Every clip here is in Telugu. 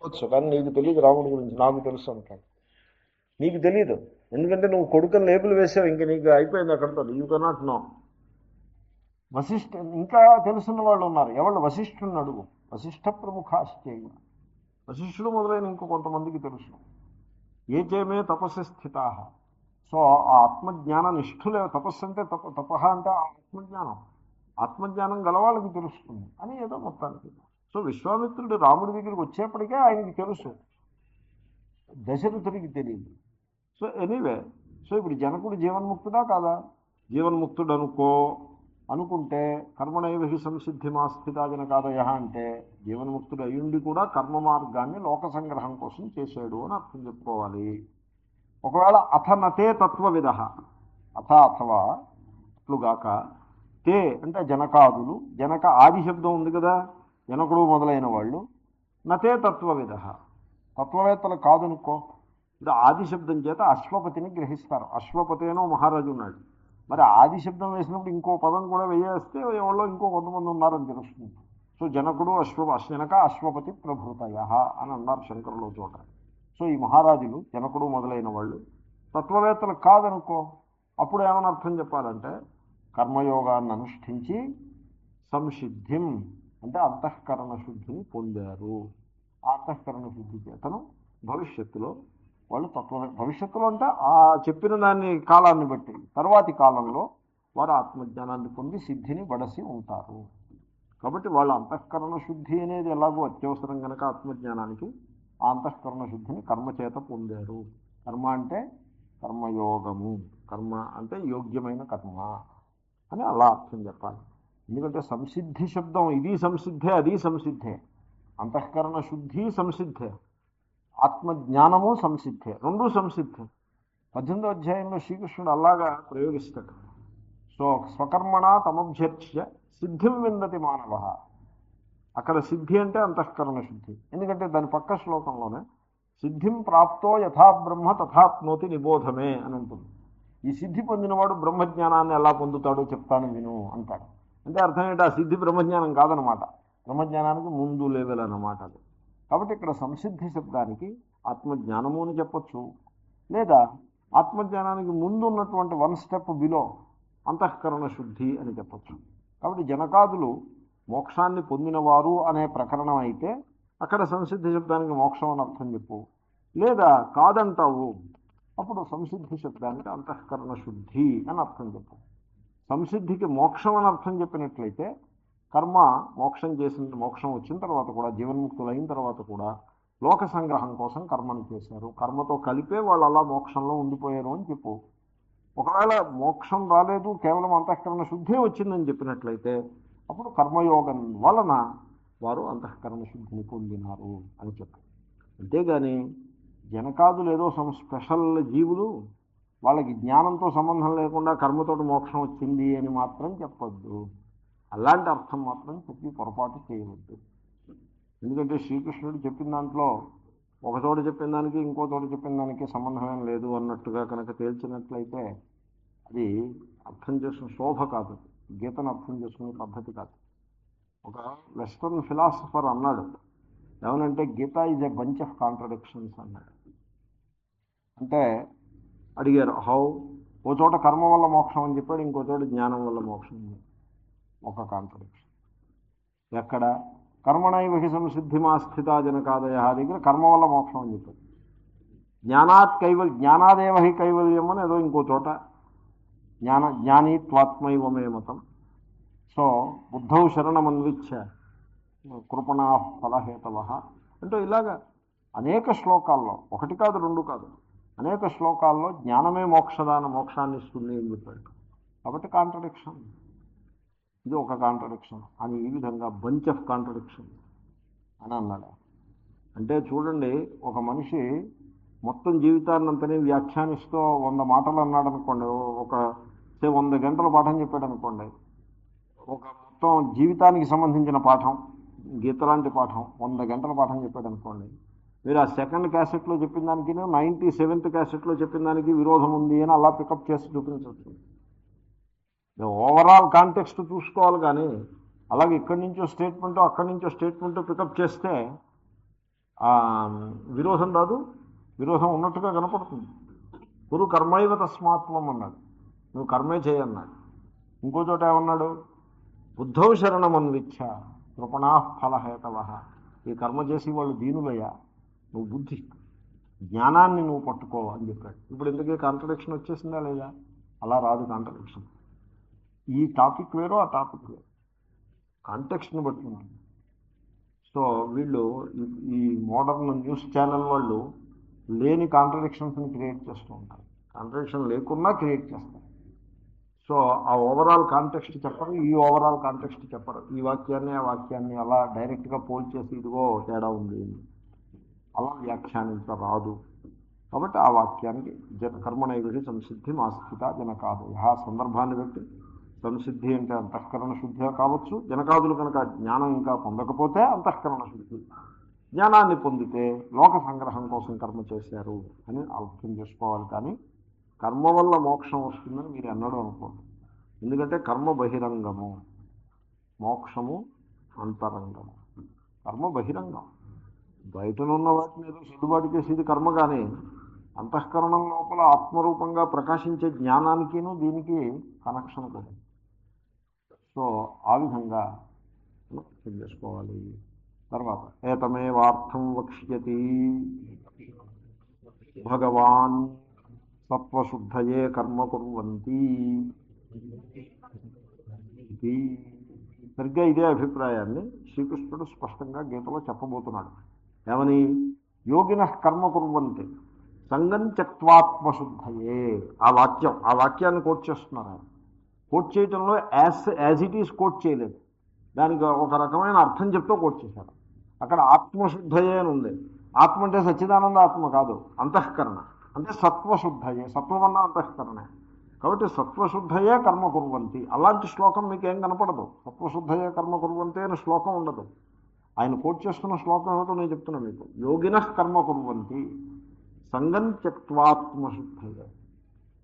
చెప్పొచ్చు, కానీ నీకు తెలియదు రాముడి గురించి, నాకు తెలుసు అంటాడు. నీకు తెలియదు, ఎందుకంటే నువ్వు కొడుకుని లేబుల్ వేసావు, ఇంక నీకు అయిపోయింది అక్కడితో, యూ కెనాట్ నో. వశిష్ఠ ఇంకా తెలుసున్న వాళ్ళు ఉన్నారు, ఎవరు? వశిష్ఠుని అడుగు, వశిష్ఠ ప్రముఖాశ్చైవ, వశిష్ఠుడు మొదలైన ఇంకో కొంతమందికి తెలుసు. ఏ చేమే తపస్సు స్థితా. సో ఆ ఆత్మజ్ఞాన నిష్ఠులే, తపస్సు అంటే తపహ అంటే ఆత్మజ్ఞానం, ఆత్మజ్ఞానం గలవాళ్ళకి తెలుస్తుంది అని ఏదో మొత్తానికి. సో విశ్వామిత్రుడు రాముడి దగ్గరికి వచ్చేప్పటికే ఆయనకి తెలుసు, దశరథుడికి తెలియదు. సో ఎనీవే, సో ఇప్పుడు జనకుడు జీవన్ముక్తుడా కాదా? జీవన్ముక్తుడు అనుకుంటే కర్మణైవ హి సంసిద్ధి మాస్థితా జనకాదయ అంటే జీవన్ముక్తుడు అయ్యుండి కూడా కర్మ మార్గాన్ని లోక సంగ్రహం కోసం చేశాడు అని అర్థం చెప్పుకోవాలి. ఒకవేళ అథనతే తత్వవిద, అథవా అట్లుగాక, తే అంటే జనకాదులు, జనక ఆది శబ్దం ఉంది కదా, జనకుడు మొదలైన వాళ్ళు, నతే తత్వవిద, తత్వవేత్తలు కాదనుకో. ఇప్పుడు ఆది శబ్దం చేత అశ్వపతిని గ్రహిస్తారు. అశ్వపతేనో మహారాజు ఉన్నాడు, మరి ఆది శబ్దం వేసినప్పుడు ఇంకో పదం కూడా వేయేస్తే ఎవరో ఇంకో కొంతమంది ఉన్నారని తెలుస్తుంది. సో జనకుడు జనక అశ్వపతి ప్రభృతయ అని అన్నారు శంకరులు చోట. సో ఈ మహారాజులు జనకుడు మొదలైన వాళ్ళు తత్వవేత్తలు కాదనుకో, అప్పుడు ఏమని అర్థం చెప్పాలంటే కర్మయోగాన్ని అనుష్ఠించి సంసిద్ధిం అంటే అంతఃకరణ శుద్ధిని పొందారు. ఆ అంతఃకరణ శుద్ధి చేతను భవిష్యత్తులో వాళ్ళు భవిష్యత్తులో అంటే ఆ చెప్పిన దాన్ని కాలాన్ని బట్టి తర్వాతి కాలంలో వారు ఆత్మజ్ఞానాన్ని పొంది సిద్ధిని బడసి ఉంటారు. కాబట్టి వాళ్ళ అంతఃకరణ శుద్ధి అనేది ఎలాగో అత్యవసరం కనుక ఆత్మజ్ఞానానికి ఆ అంతఃకరణ శుద్ధిని కర్మ చేత పొందారు. కర్మ అంటే కర్మయోగము, కర్మ అంటే యోగ్యమైన కర్మ అని అలా అర్థం చెప్పాలి. ఎందుకంటే సంసిద్ధి శబ్దం ఇది సంసిద్ధే అది సంసిద్ధే, అంతఃకరణ శుద్ధి సంసిద్ధే, ఆత్మజ్ఞానము సంసిద్ధే, రెండూ సంసిద్ధే. 18వ అధ్యాయంలో శ్రీకృష్ణుడు అలాగా ప్రయోగిస్తాడు. సో స్వకర్మణ తమభ్యర్చ్య సిద్ధిం విందతి మానవ, అక్కడ సిద్ధి అంటే అంతఃకరణ శుద్ధి. ఎందుకంటే దాని పక్క శ్లోకంలోనే సిద్ధిం ప్రాప్తో యథా బ్రహ్మ తథాప్నోతి నిబోధమే అని ఉంటుంది. ఈ సిద్ధి పొందినవాడు బ్రహ్మజ్ఞానాన్ని ఎలా పొందుతాడో చెప్తాను విను అంటాడు. అంటే అర్థం ఏంటి? ఆ సిద్ధి బ్రహ్మజ్ఞానం కాదనమాట, బ్రహ్మజ్ఞానానికి ముందు లెవెల్ అన్నమాట అది. కాబట్టి ఇక్కడ సంసిద్ధి శబ్దానికి ఆత్మజ్ఞానము అని చెప్పచ్చు, లేదా ఆత్మజ్ఞానానికి ముందు ఉన్నటువంటి వన్ స్టెప్ బిలో అంతఃకరణ శుద్ధి అని చెప్పచ్చు. కాబట్టి జనకాదులు మోక్షాన్ని పొందినవారు అనే ప్రకరణం అయితే అక్కడ సంసిద్ధి శబ్దానికి మోక్షం అని అర్థం చెప్పు. లేదా కాదంటావు, అప్పుడు సంసిద్ధి శబ్దానికి అంతఃకరణ శుద్ధి అని అర్థం చెప్పు. సంసిద్ధికి మోక్షం అని అర్థం చెప్పినట్లయితే కర్మ మోక్షం చేసిన, మోక్షం వచ్చిన తర్వాత కూడా జీవన్ముక్తులు అయిన తర్వాత కూడా లోక సంగ్రహం కోసం కర్మను చేశారు, కర్మతో కలిపే వాళ్ళు అలా మోక్షంలో ఉండిపోయారు అని చెప్పు. ఒకవేళ మోక్షం రాలేదు, కేవలం అంతఃకరణ శుద్ధి వచ్చిందని చెప్పినట్లయితే అప్పుడు కర్మయోగం వలన వారు అంతఃకరణ శుద్ధిని పొందినారు అని చెప్పు. అంతేగాని జనకాదులు ఏదో స్పెషల్ జీవులు, వాళ్ళకి జ్ఞానంతో సంబంధం లేకుండా కర్మతోటి మోక్షం వచ్చింది అని మాత్రం చెప్పొద్దు. అలాంటి అర్థం మాత్రం చెప్పి పొరపాటు చేయవద్దు. ఎందుకంటే శ్రీకృష్ణుడు చెప్పిన దాంట్లో ఒక చోట చెప్పిన దానికి ఇంకో చోట చెప్పిన దానికి సంబంధమేం లేదు అన్నట్టుగా కనుక తేల్చినట్లయితే అది అర్థం చేసుకునే శోభ కాదు, గీతను అర్థం చేసుకునే పద్ధతి కాదు. ఒక వెస్టర్న్ ఫిలాసఫర్ అన్నాడు, ఏమనంటే Gita is a bunch of contradictions అన్నాడు. అంటే అడిగారు హౌ, ఓ చోట కర్మ వల్ల మోక్షం అని చెప్పాడు, ఇంకో చోట జ్ఞానం వల్ల మోక్షం అని చెప్పాడు. ఒక కాంట్రడిక్షన్ ఎక్కడ? కర్మణైవ హి సంసిద్ధిమాస్థితా జనకాదయ దగ్గర కర్మ వల్ల మోక్షం అని చెప్పాడు. జ్ఞానాదేవ హి కైవల్యం అని ఏదో ఇంకో చోట జ్ఞానీ త్వాత్మైవ మే మతం. సో బుద్ధౌ శరణమన్విచ్చ కృపణా ఫలహేతవ అంటూ ఇలాగా అనేక శ్లోకాల్లో, ఒకటి కాదు రెండు కాదు, అనేక శ్లోకాల్లో జ్ఞానమే మోక్షాన్ని ఇస్తుంది అని చెప్పాడు. కాబట్టి కాంట్రడిక్షన్, ఇది ఒక కాంట్రడిక్షన్ అని, ఈ విధంగా బంచ్ ఆఫ్ కాంట్రడిక్షన్ అని అన్నాడు. అంటే చూడండి, ఒక మనిషి మొత్తం జీవితాన్నంతని వ్యాఖ్యానిస్తూ 100 మాటలు అన్నాడు అనుకోండి, ఒక 100 గంటల పాఠం చెప్పాడు అనుకోండి, ఒక మొత్తం జీవితానికి సంబంధించిన పాఠం, గీత లాంటి పాఠం 100 గంటల పాఠం చెప్పాడు అనుకోండి, మీరు ఆ సెకండ్ క్యాసెట్లో చెప్పిన దానికి 97th క్యాసెట్లో చెప్పిన దానికి విరోధం ఉంది అని అలా పికప్ చేసి చూపించవచ్చు. ఓవరాల్ కాంటెక్స్ట్ చూసుకోవాలి, కానీ అలాగే ఇక్కడి నుంచో స్టేట్మెంటో అక్కడి నుంచో స్టేట్మెంటో పికప్ చేస్తే విరోధం రాదు, విరోధం ఉన్నట్టుగా కనపడుతుంది. గురు కర్మైవ తస్మాత్వం అన్నాడు, నువ్వు కర్మే చేయన్నాడు. ఇంకో చోట ఏమన్నాడు, బుద్ధౌ శరణమన్విచ్ఛ కృపణా ఫలహేతవ, ఈ కర్మ చేసి వాళ్ళు దీనులయ్యా, నువ్వు బుద్ధి జ్ఞానాన్ని నువ్వు పట్టుకో అని చెప్పాడు. ఇప్పుడు ఇందుకే కాంట్రడిక్షన్ వచ్చేసిందా లేదా? అలా రాదు కాంట్రడిక్షన్. ఈ టాపిక్ వేరు, ఆ టాపిక్ వేరు, కాంటెక్స్ట్ని బట్టి ఉంటుంది. సో వీళ్ళు ఈ మోడర్న్ న్యూస్ ఛానల్ వాళ్ళు లేని కాంట్రడిక్షన్స్ని క్రియేట్ చేస్తూ ఉంటారు, కాంట్రడిక్షన్ లేకున్నా క్రియేట్ చేస్తారు. సో ఆ ఓవరాల్ కాంటెక్స్ట్ చెప్పరు, ఈ ఓవరాల్ కాంటెక్స్ట్ చెప్పరు, ఈ వాక్యాన్ని ఆ వాక్యాన్ని అలా డైరెక్ట్గా పోల్ చేసి ఇదిగో తేడా ఉంది అలా వ్యాఖ్యానించరాదు. కాబట్టి ఆ వాక్యానికి కర్మణైవిడి సంసిద్ధి మాస్థిత జనకాదయ సందర్భాన్ని బట్టి సంసిద్ధి అంటే అంతఃకరణ శుద్ధిగా కావచ్చు. జనకాదులు కనుక జ్ఞానం ఇంకా పొందకపోతే అంతఃకరణ శుద్ధి, జ్ఞానాన్ని పొందితే లోక సంగ్రహం కోసం కర్మ చేశారు అని అర్థం చేసుకోవాలి. కానీ కర్మ వల్ల మోక్షం వస్తుందని మీరు ఎన్నడూ అనుకోండి. ఎందుకంటే కర్మ బహిరంగము, మోక్షము అంతరంగము. కర్మ బహిరంగం, బయటనున్న వాటిని ఏదో సర్దుబాటు చేసేది కర్మ. కానీ అంతఃకరణం లోపల ఆత్మరూపంగా ప్రకాశించే జ్ఞానానికిను దీనికి కనెక్షన్ కూడా. సో ఆ విధంగా అర్థం చేసుకోవాలి. తర్వాత ఏతమేవార్థం వక్ష్యతి భగవాన్ సత్వశుద్ధయే కర్మ కుర్వంతి. ఇది సరిగ్గా ఇదే అభిప్రాయాన్ని శ్రీకృష్ణుడు స్పష్టంగా గీతలో చెప్పబోతున్నాడు. ఏమని? యోగిన కర్మ కుర్వంతి సంగం త్యక్త్వాత్మశుద్ధయే. ఆ వాక్యాన్ని కోట్ చేస్తున్నారు ఆయన. కోట్ చేయటంలో యాజ్ ఇట్ ఈస్ కోట్ చేయలేదు, దానికి ఒక రకమైన అర్థం చెప్తూ కోట్ చేశారు. అక్కడ ఆత్మశుద్ధయే అని ఉంది. ఆత్మ అంటే సచ్చిదానంద ఆత్మ కాదు, అంతఃకరణ అంటే సత్వశుద్ధయే. సత్వమన్న అంతఃకరణే. కాబట్టి సత్వశుద్ధయే కర్మ కుర్వంతి. అలాంటి శ్లోకం మీకు ఏం కనపడదు. సత్వశుద్ధయే కర్మ కుర్వంతి అనే శ్లోకం ఉండదు. ఆయన కోట్ చేస్తున్న శ్లోకం ఏమిటో నేను చెప్తున్నాను మీకు. యోగిన కర్మ కుర్వంతి సంగం త్యక్త్వాత్మశుద్ధయే.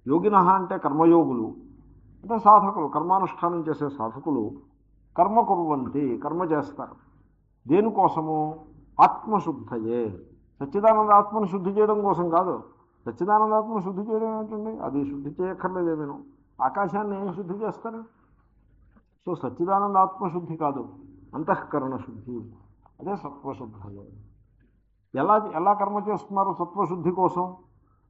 యోగిన అంటే కర్మయోగులు, అంటే సాధకులు, కర్మానుష్ఠానం చేసే సాధకులు కర్మ కుర్వంతి, కర్మ చేస్తారు. దేనికోసము? ఆత్మశుద్ధయే. సచ్చిదానంద ఆత్మను శుద్ధి చేయడం కోసం కాదు. సచ్చిదానంద ఆత్మను శుద్ధి చేయడం ఏంటండి? అది శుద్ధి చేయక్కర్లేదేమేను. ఆకాశాన్ని ఏం శుద్ధి చేస్తారు? సో సచ్చిదానంద ఆత్మశుద్ధి కాదు, అంతఃకరణ శుద్ధి, అదే సత్వశుద్ధయే. ఎలా కర్మ చేస్తున్నారు సత్వశుద్ధి కోసం?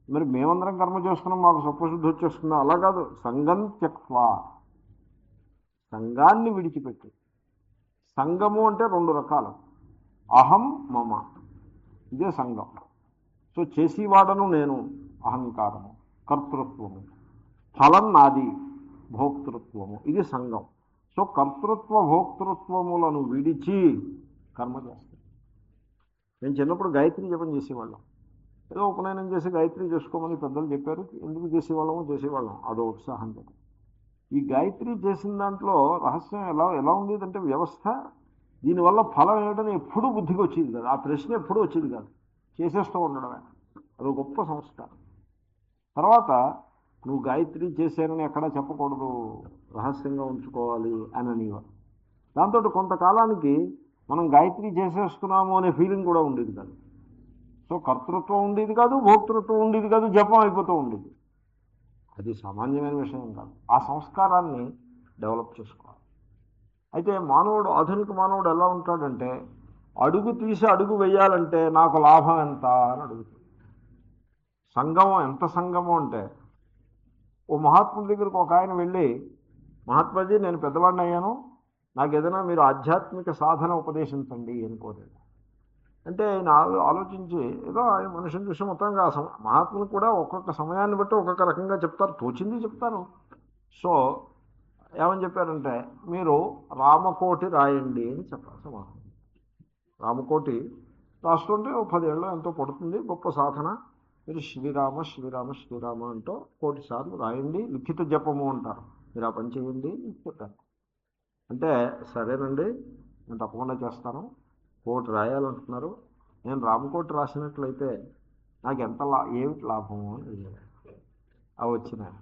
మరి మేమందరం కర్మ చేస్తున్నాం, మాకు సత్వశుద్ధి వచ్చేస్తుందా? అలా కాదు. సంగం త్యక్త్వా, సంఘాన్ని విడిచిపెట్టి. సంగము అంటే రెండు రకాలు, అహం మమ, ఇదే సంఘం. సో చేసేవాడను నేను, అహంకారము, కర్తృత్వము, ఫలం నాది, భోక్తృత్వము, ఇది సంఘం. సో కర్తృత్వ భోక్తృత్వములను విడిచి కర్మ చేస్తాం. నేను చిన్నప్పుడు గాయత్రి జపం చేసేవాళ్ళం. ఏదో ఉపనయనం చేసి గాయత్రి చేసుకోమని పెద్దలు చెప్పారు. ఎందుకు చేసేవాళ్ళం అదో ఉత్సాహంతో. ఈ గాయత్రి చేసిన దాంట్లో రహస్యం ఎలా ఉండేదంటే వ్యవస్థ, దీనివల్ల ఫలం ఏమిటని ఎప్పుడూ బుద్ధికి వచ్చేది కాదు. ఆ ప్రశ్న ఎప్పుడూ వచ్చేది కాదు. చేసేస్తూ ఉండడమే, అదో గొప్ప సంస్కారం. తర్వాత నువ్వు గాయత్రి చేశానని ఎక్కడా చెప్పకూడదు, రహస్యంగా ఉంచుకోవాలి అని అనేవారు. దాంతో కొంతకాలానికి మనం గాయత్రి చేసేస్తున్నాము అనే ఫీలింగ్ కూడా ఉండేది కాదు. సో కర్తృత్వం ఉండేది కాదు, భోక్తృత్వం ఉండేది కాదు, జపం అయిపోతూ ఉండేది. అది సామాన్యమైన విషయం కాదు. ఆ సంస్కారాన్ని డెవలప్ చేసుకోవాలి. అయితే ఆధునిక మానవుడు ఎలా ఉంటాడంటే, అడుగు తీసి అడుగు వేయాలంటే నాకు లాభం ఎంత అని అడుగుతుంది. సంగమం ఎంత సంగమం అంటే, ఓ మహాత్ముడి దగ్గరకు ఒక ఆయన వెళ్ళి, మహాత్మాజీ నేను పెద్దవాడిని అయ్యాను, నాకు ఏదైనా మీరు ఆధ్యాత్మిక సాధన ఉపదేశించండి అని కోరాడు. అంటే ఆయన ఆలోచించి ఏదో ఆయన మనుషుని చూసి మొత్తంగా మహాత్ములు కూడా ఒక్కొక్క సమయాన్ని బట్టి ఒక్కొక్క రకంగా చెప్తారు, తోచింది చెప్తారు. సో ఏమని చెప్పారంటే, మీరు రామకోటి రాయండి అని చెప్పారు. సమాధానం రామకోటి రాస్తుంటే 10 ఏళ్ళు ఎంతో పడుతుంది, గొప్ప సాధన. మీరు శ్రీరామ శ్రీరామ శ్రీరామ అంటూ 1,000 సార్లు రాయండి, లిఖిత జపము అంటారు. మీరు ఆ పని చేయండి అని చెప్పారు. అంటే సరేనండి, నేను తప్పకుండా చేస్తాను. 1,000 రాయాలంటున్నారు, నేను రామకోటి రాసినట్లయితే నాకు ఎంత ఏమిటి లాభము అని అడిగారు. అవి వచ్చినాయి.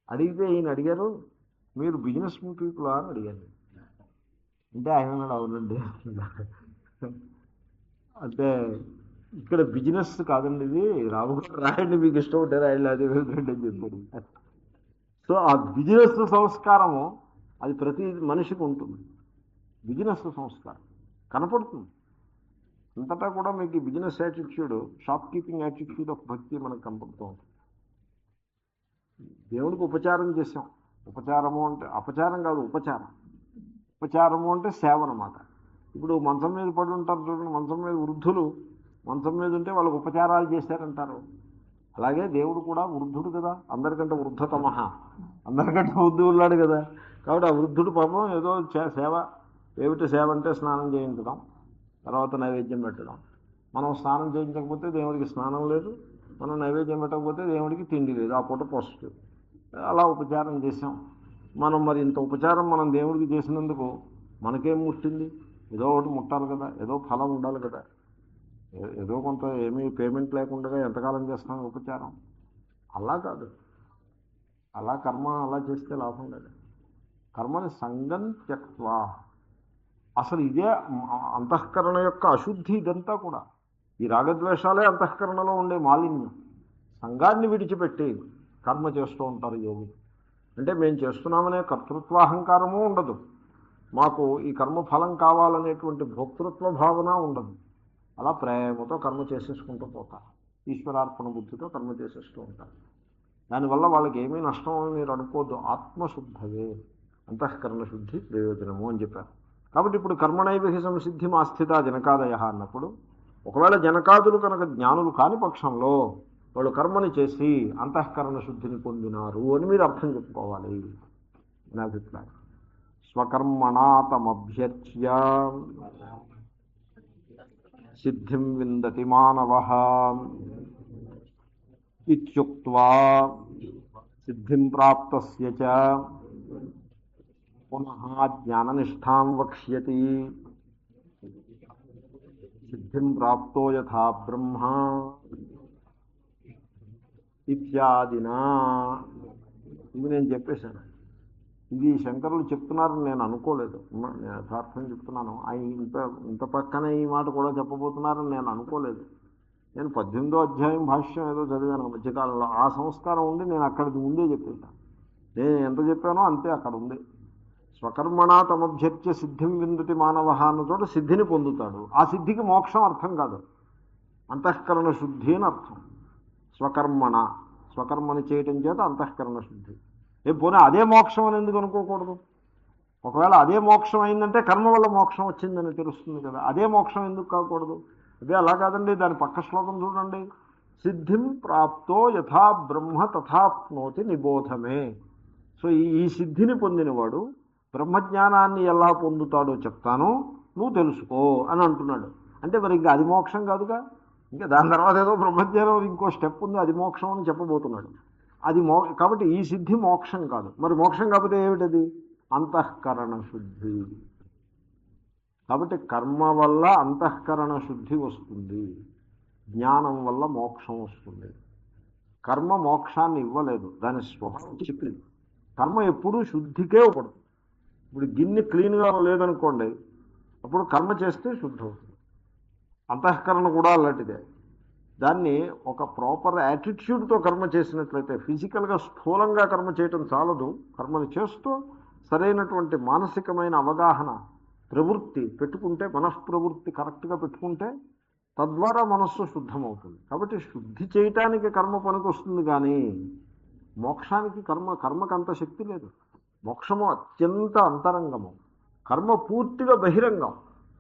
అడిగితే ఈయన అడిగారు, మీరు బిజినెస్ పీపుల్ అని అడిగారు. అంటే ఆయన అన్నాడు, అవునండి. అంటే ఇక్కడ బిజినెస్ కాదండి ఇది, రాము గారు రాయండి మీకు ఇష్టం ఉంటే రాయండి, అదే వెళ్ళండి అని చెప్పాడు. సో ఆ బిజినెస్ సంస్కారము అది ప్రతి మనిషికి ఉంటుంది. బిజినెస్ సంస్కారం కనపడుతుంది అంతటా కూడా. మీకు ఈ business attitude, shop keeping attitude of భక్తి మనకు కనపడుతూ ఉంటుంది. దేవుడికి ఉపచారం చేసాం. ఉపచారము అంటే అపచారం కాదు, ఉపచారం. ఉపచారము అంటే సేవ అన్నమాట. ఇప్పుడు మంచం మీద పడి ఉంటారు చూడండి, మంచం మీద వృద్ధులు మంచం మీద ఉంటే వాళ్ళకి ఉపచారాలు చేశారంటారు. అలాగే దేవుడు కూడా వృద్ధుడు కదా, అందరికంటే వృద్ధతమహ, అందరికంటే వృద్ధుడు ఉన్నాడు కదా. కాబట్టి ఆ వృద్ధుడు పాపం ఏదో సేవ. ఏమిటి సేవ అంటే స్నానం చేయించడం, తర్వాత నైవేద్యం పెట్టడం. మనం స్నానం చేయించకపోతే దేవుడికి స్నానం లేదు, మనం నైవేద్యం పెట్టకపోతే దేవుడికి తిండి లేదు, ఆ పూట పోస్ట్. అలా ఉపచారం చేసాం మనం. మరి ఇంత ఉపచారం మనం దేవుడికి చేసినందుకు మనకేం ముట్టింది? ఏదో ఒకటి ముట్టాలి కదా, ఏదో ఫలం ఉండాలి కదా. ఏదో కొంత ఏమీ పేమెంట్ లేకుండా ఎంతకాలం చేస్తాం ఉపచారం? అలా కాదు, అలా కర్మ అలా చేస్తే లాభం లేదు. కర్మని సంగం త్యక్వా. అసలు ఇదే అంతఃకరణ యొక్క అశుద్ధి. ఇదంతా కూడా ఈ రాగద్వేషాలే అంతఃకరణలో ఉండే మాలిన్యం. సంఘాన్ని విడిచిపెట్టి కర్మ చేస్తూ ఉంటారు యోగులు. అంటే మేము చేస్తున్నామనే కర్తృత్వాహంకారము ఉండదు, మాకు ఈ కర్మ ఫలం కావాలనేటువంటి భోక్తృత్వ భావన ఉండదు. అలా ప్రేమతో కర్మ చేసేసుకుంటూ పోతారు, ఈశ్వరార్పణ బుద్ధితో కర్మ చేసేస్తూ ఉంటారు. దానివల్ల వాళ్ళకి ఏమీ నష్టం అని మీరు అనుకోద్దు. ఆత్మశుద్ధవే అంతఃకరణ శుద్ధి ప్రయోజనము అని చెప్పారు. కాబట్టి ఇప్పుడు కర్మణైవ హి సంసిద్ధి ఆస్థిత జనకాదయ అన్నప్పుడు, ఒకవేళ జనకాదులు కనుక జ్ఞానులు కాని పక్షంలో వాళ్ళు కర్మని చేసి అంతఃకరణ శుద్ధిని పొందినారు అని మీరు అర్థం చెప్పుకోవాలి నా అభిప్రాయం. స్వకర్మణా తమభ్యర్చ్య సిద్ధిం విందతి మానవః ఇత్యుక్త్వా సిద్ధిం ప్రాప్తస్య చ పునః జ్ఞాననిష్టాం వక్ష్యతి. సిద్ధిం ప్రాప్తో యథా బ్రహ్మ ఇత్యాదినా. ఇది నేను చెప్పేశాను. ఇది శంకరులు చెప్తున్నారని నేను అనుకోలేదు. నేను యథార్థం చెప్తున్నాను. ఆయన ఇంత పక్కన ఈ మాట కూడా చెప్పబోతున్నారని నేను అనుకోలేదు. నేను 18వ అధ్యాయం భాష్యం ఏదో చదివాను మధ్యకాలంలో. ఆ సంస్కారం ఉండి నేను అక్కడికి ముందే చెప్పేశాను. నేను ఎంత చెప్పానో అంతే అక్కడ ఉంది. స్వకర్మణా తమభ్యర్చ్య సిద్ధిం విందతి మానవ అన్న చోట సిద్ధిని పొందుతాడు. ఆ సిద్ధికి మోక్షం అర్థం కాదు, అంతఃకరణ శుద్ధి అని అర్థం. స్వకర్మణ, స్వకర్మని చేయటం చేత అంతఃకరణ శుద్ధి. పోనీ అదే మోక్షం అని ఎందుకు అనుకోకూడదు? ఒకవేళ అదే మోక్షం అయిందంటే కర్మ వల్ల మోక్షం వచ్చిందని తెలుస్తుంది కదా. అదే మోక్షం ఎందుకు కాకూడదు? అదే అలా కాదండి. దాని పక్క శ్లోకం చూడండి. సిద్ధిం ప్రాప్తో యథా బ్రహ్మ తథాప్నోతి నిబోధమే. సో ఈ సిద్ధిని పొందినవాడు బ్రహ్మజ్ఞానాన్ని ఎలా పొందుతాడో చెప్తాను, నువ్వు తెలుసుకో అని అంటున్నాడు. అంటే మరి ఇంకా అది మోక్షం కాదుగా. ఇంకా దాని తర్వాత ఏదో బ్రహ్మజ్ఞానం ఇంకో స్టెప్ ఉంది, అది మోక్షం అని చెప్పబోతున్నాడు. అది కాబట్టి ఈ సిద్ధి మోక్షం కాదు. మరి మోక్షం కాకపోతే ఏమిటది? అంతఃకరణ శుద్ధి. కాబట్టి కర్మ వల్ల అంతఃకరణ శుద్ధి వస్తుంది, జ్ఞానం వల్ల మోక్షం వస్తుంది. కర్మ మోక్షాన్ని ఇవ్వలేదు, దాని స్వభావం చెప్పింది. కర్మ ఎప్పుడూ శుద్ధికే ఉపడుతుంది. ఇప్పుడు గిన్నె క్లీన్గా లేదనుకోండి, అప్పుడు కర్మ చేస్తే శుద్ధి అవుతుంది. అంతఃకరణ కూడా అలాంటిదే. దాన్ని ఒక ప్రాపర్ యాటిట్యూడ్తో కర్మ చేసినట్లయితే, ఫిజికల్గా స్థూలంగా కర్మ చేయటం చాలదు. కర్మని చేస్తూ సరైనటువంటి మానసికమైన అవగాహన, ప్రవృత్తి పెట్టుకుంటే, మనఃప్రవృత్తి కరెక్ట్గా పెట్టుకుంటే తద్వారా మనస్సు శుద్ధమవుతుంది. కాబట్టి శుద్ధి చేయటానికి కర్మ పనికొస్తుంది, కానీ మోక్షానికి కర్మకు అంత శక్తి లేదు. మోక్షము అత్యంత అంతరంగము, కర్మ పూర్తిగా బహిరంగం.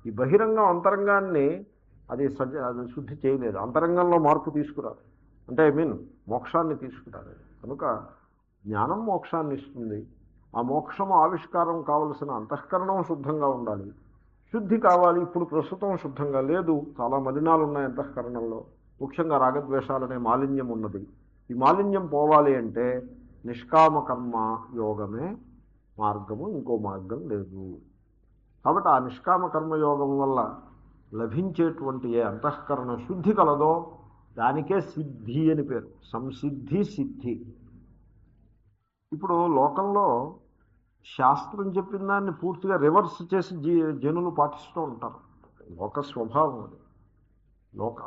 ఈ బహిరంగం అంతరంగాన్ని అది శుద్ధి చేయలేదు. అంతరంగంలో మార్పు తీసుకురాదు. అంటే మోక్షాన్ని తీసుకురాదు. కనుక జ్ఞానం మోక్షాన్ని ఇస్తుంది. ఆ మోక్షము ఆవిష్కారం కావలసిన అంతఃకరణం శుద్ధంగా ఉండాలి, శుద్ధి కావాలి. ఇప్పుడు ప్రస్తుతం శుద్ధంగా లేదు, చాలా మలినాలు ఉన్నాయి అంతఃకరణంలో. ముఖ్యంగా రాగద్వేషాలనే మాలిన్యం ఉన్నది. ఈ మాలిన్యం పోవాలి అంటే నిష్కామ కర్మ యోగమే మార్గము, ఇంకో మార్గం లేదు. కాబట్టి ఆ నిష్కామ కర్మయోగం వల్ల లభించేటువంటి ఏ అంతఃకరణ శుద్ధి కలదో దానికే సిద్ధి అని పేరు. సంసిద్ధి, సిద్ధి. ఇప్పుడు లోకంలో శాస్త్రం చెప్పిన దాన్ని పూర్తిగా రివర్స్ చేసి జనులు పాటిస్తూ ఉంటారు. లోక స్వభావం అది.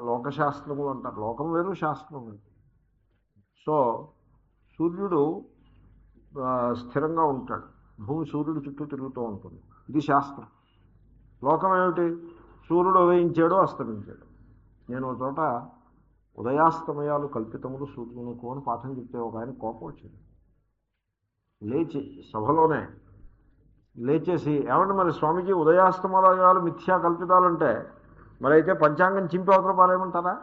లోకశాస్త్రములు అంటారు. లోకం వేరు, శాస్త్రం వేరు. సో సూర్యుడు స్థిరంగా ఉంటాడు, భూమి సూర్యుడు చుట్టూ తిరుగుతూ ఉంటుంది. ఇది శాస్త్రం. లోకం ఏమిటి? సూర్యుడు ఉదయించాడు, అస్తమించాడు. నేను ఒక చోట ఉదయాస్తమయాలు కల్పితములు సూర్యునికి అని పాఠం చెప్తే ఒక ఆయన కోపం వచ్చింది. లేచి సభలోనే లేచేసి, ఏమంటే మరి స్వామీజీ ఉదయాస్తమయాలు మిథ్యా కల్పితాలంటే మరి అయితే పంచాంగం చింపి అవతల పారేయమంటారా?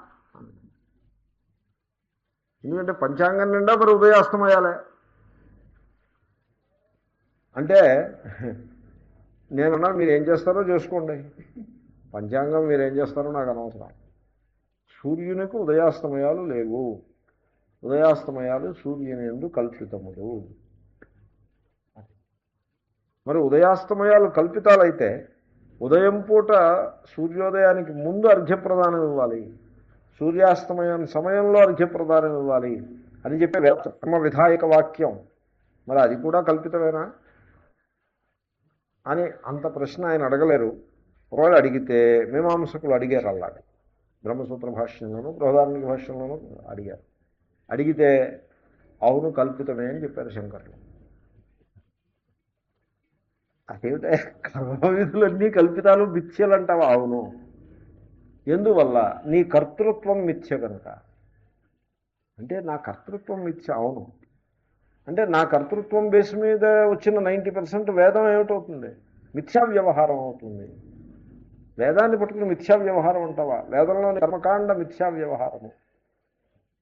ఎందుకంటే పంచాంగం నిండా మరి ఉదయాస్తమయాలే అంటే నేనన్నా మీరు ఏం చేస్తారో చేసుకోండి, పంచాంగం మీరు ఏం చేస్తారో నాకు అనవసరం. సూర్యునికి ఉదయాస్తమయాలు లేవు, ఉదయాస్తమయాలు సూర్యుని యందు కల్పితములు. మరి ఉదయాస్తమయాలు కల్పితాలైతే ఉదయం పూట సూర్యోదయానికి ముందు అర్ఘ్యప్రదానం ఇవ్వాలి, సూర్యాస్తమయం సమయంలో అర్ఘ్యప్రదానం ఇవ్వాలి అని చెప్పే కర్మ విధాయక వాక్యం, మరి అది కూడా కల్పితమేనా అని అంత ప్రశ్న ఆయన అడగలేరు. ఒకవేళ అడిగితే మీమాంసకులు అడిగారు, అలాగే బ్రహ్మసూత్ర భాష్యంలోనూ బృహదారణ్యక భాష్యంలోనూ అడిగారు. అడిగితే అవును కల్పితమే అని చెప్పారు శంకర్లు. అదేమిటే కర్మవిధులన్నీ కల్పితాలు మిథ్యలు అంటావా? అవును. ఎందువల్ల? నీ కర్తృత్వం మిథ్య కనుక. అంటే నా కర్తృత్వం మిథ్య. అవును. అంటే నా కర్తృత్వం బేస్ మీద వచ్చిన 90% వేదం ఏమిటవుతుంది? మిథ్యా వ్యవహారం అవుతుంది. వేదాన్ని పట్టుకుని మిథ్యా వ్యవహారం అంటావా? వేదంలోని కర్మకాండ మిథ్యా వ్యవహారము.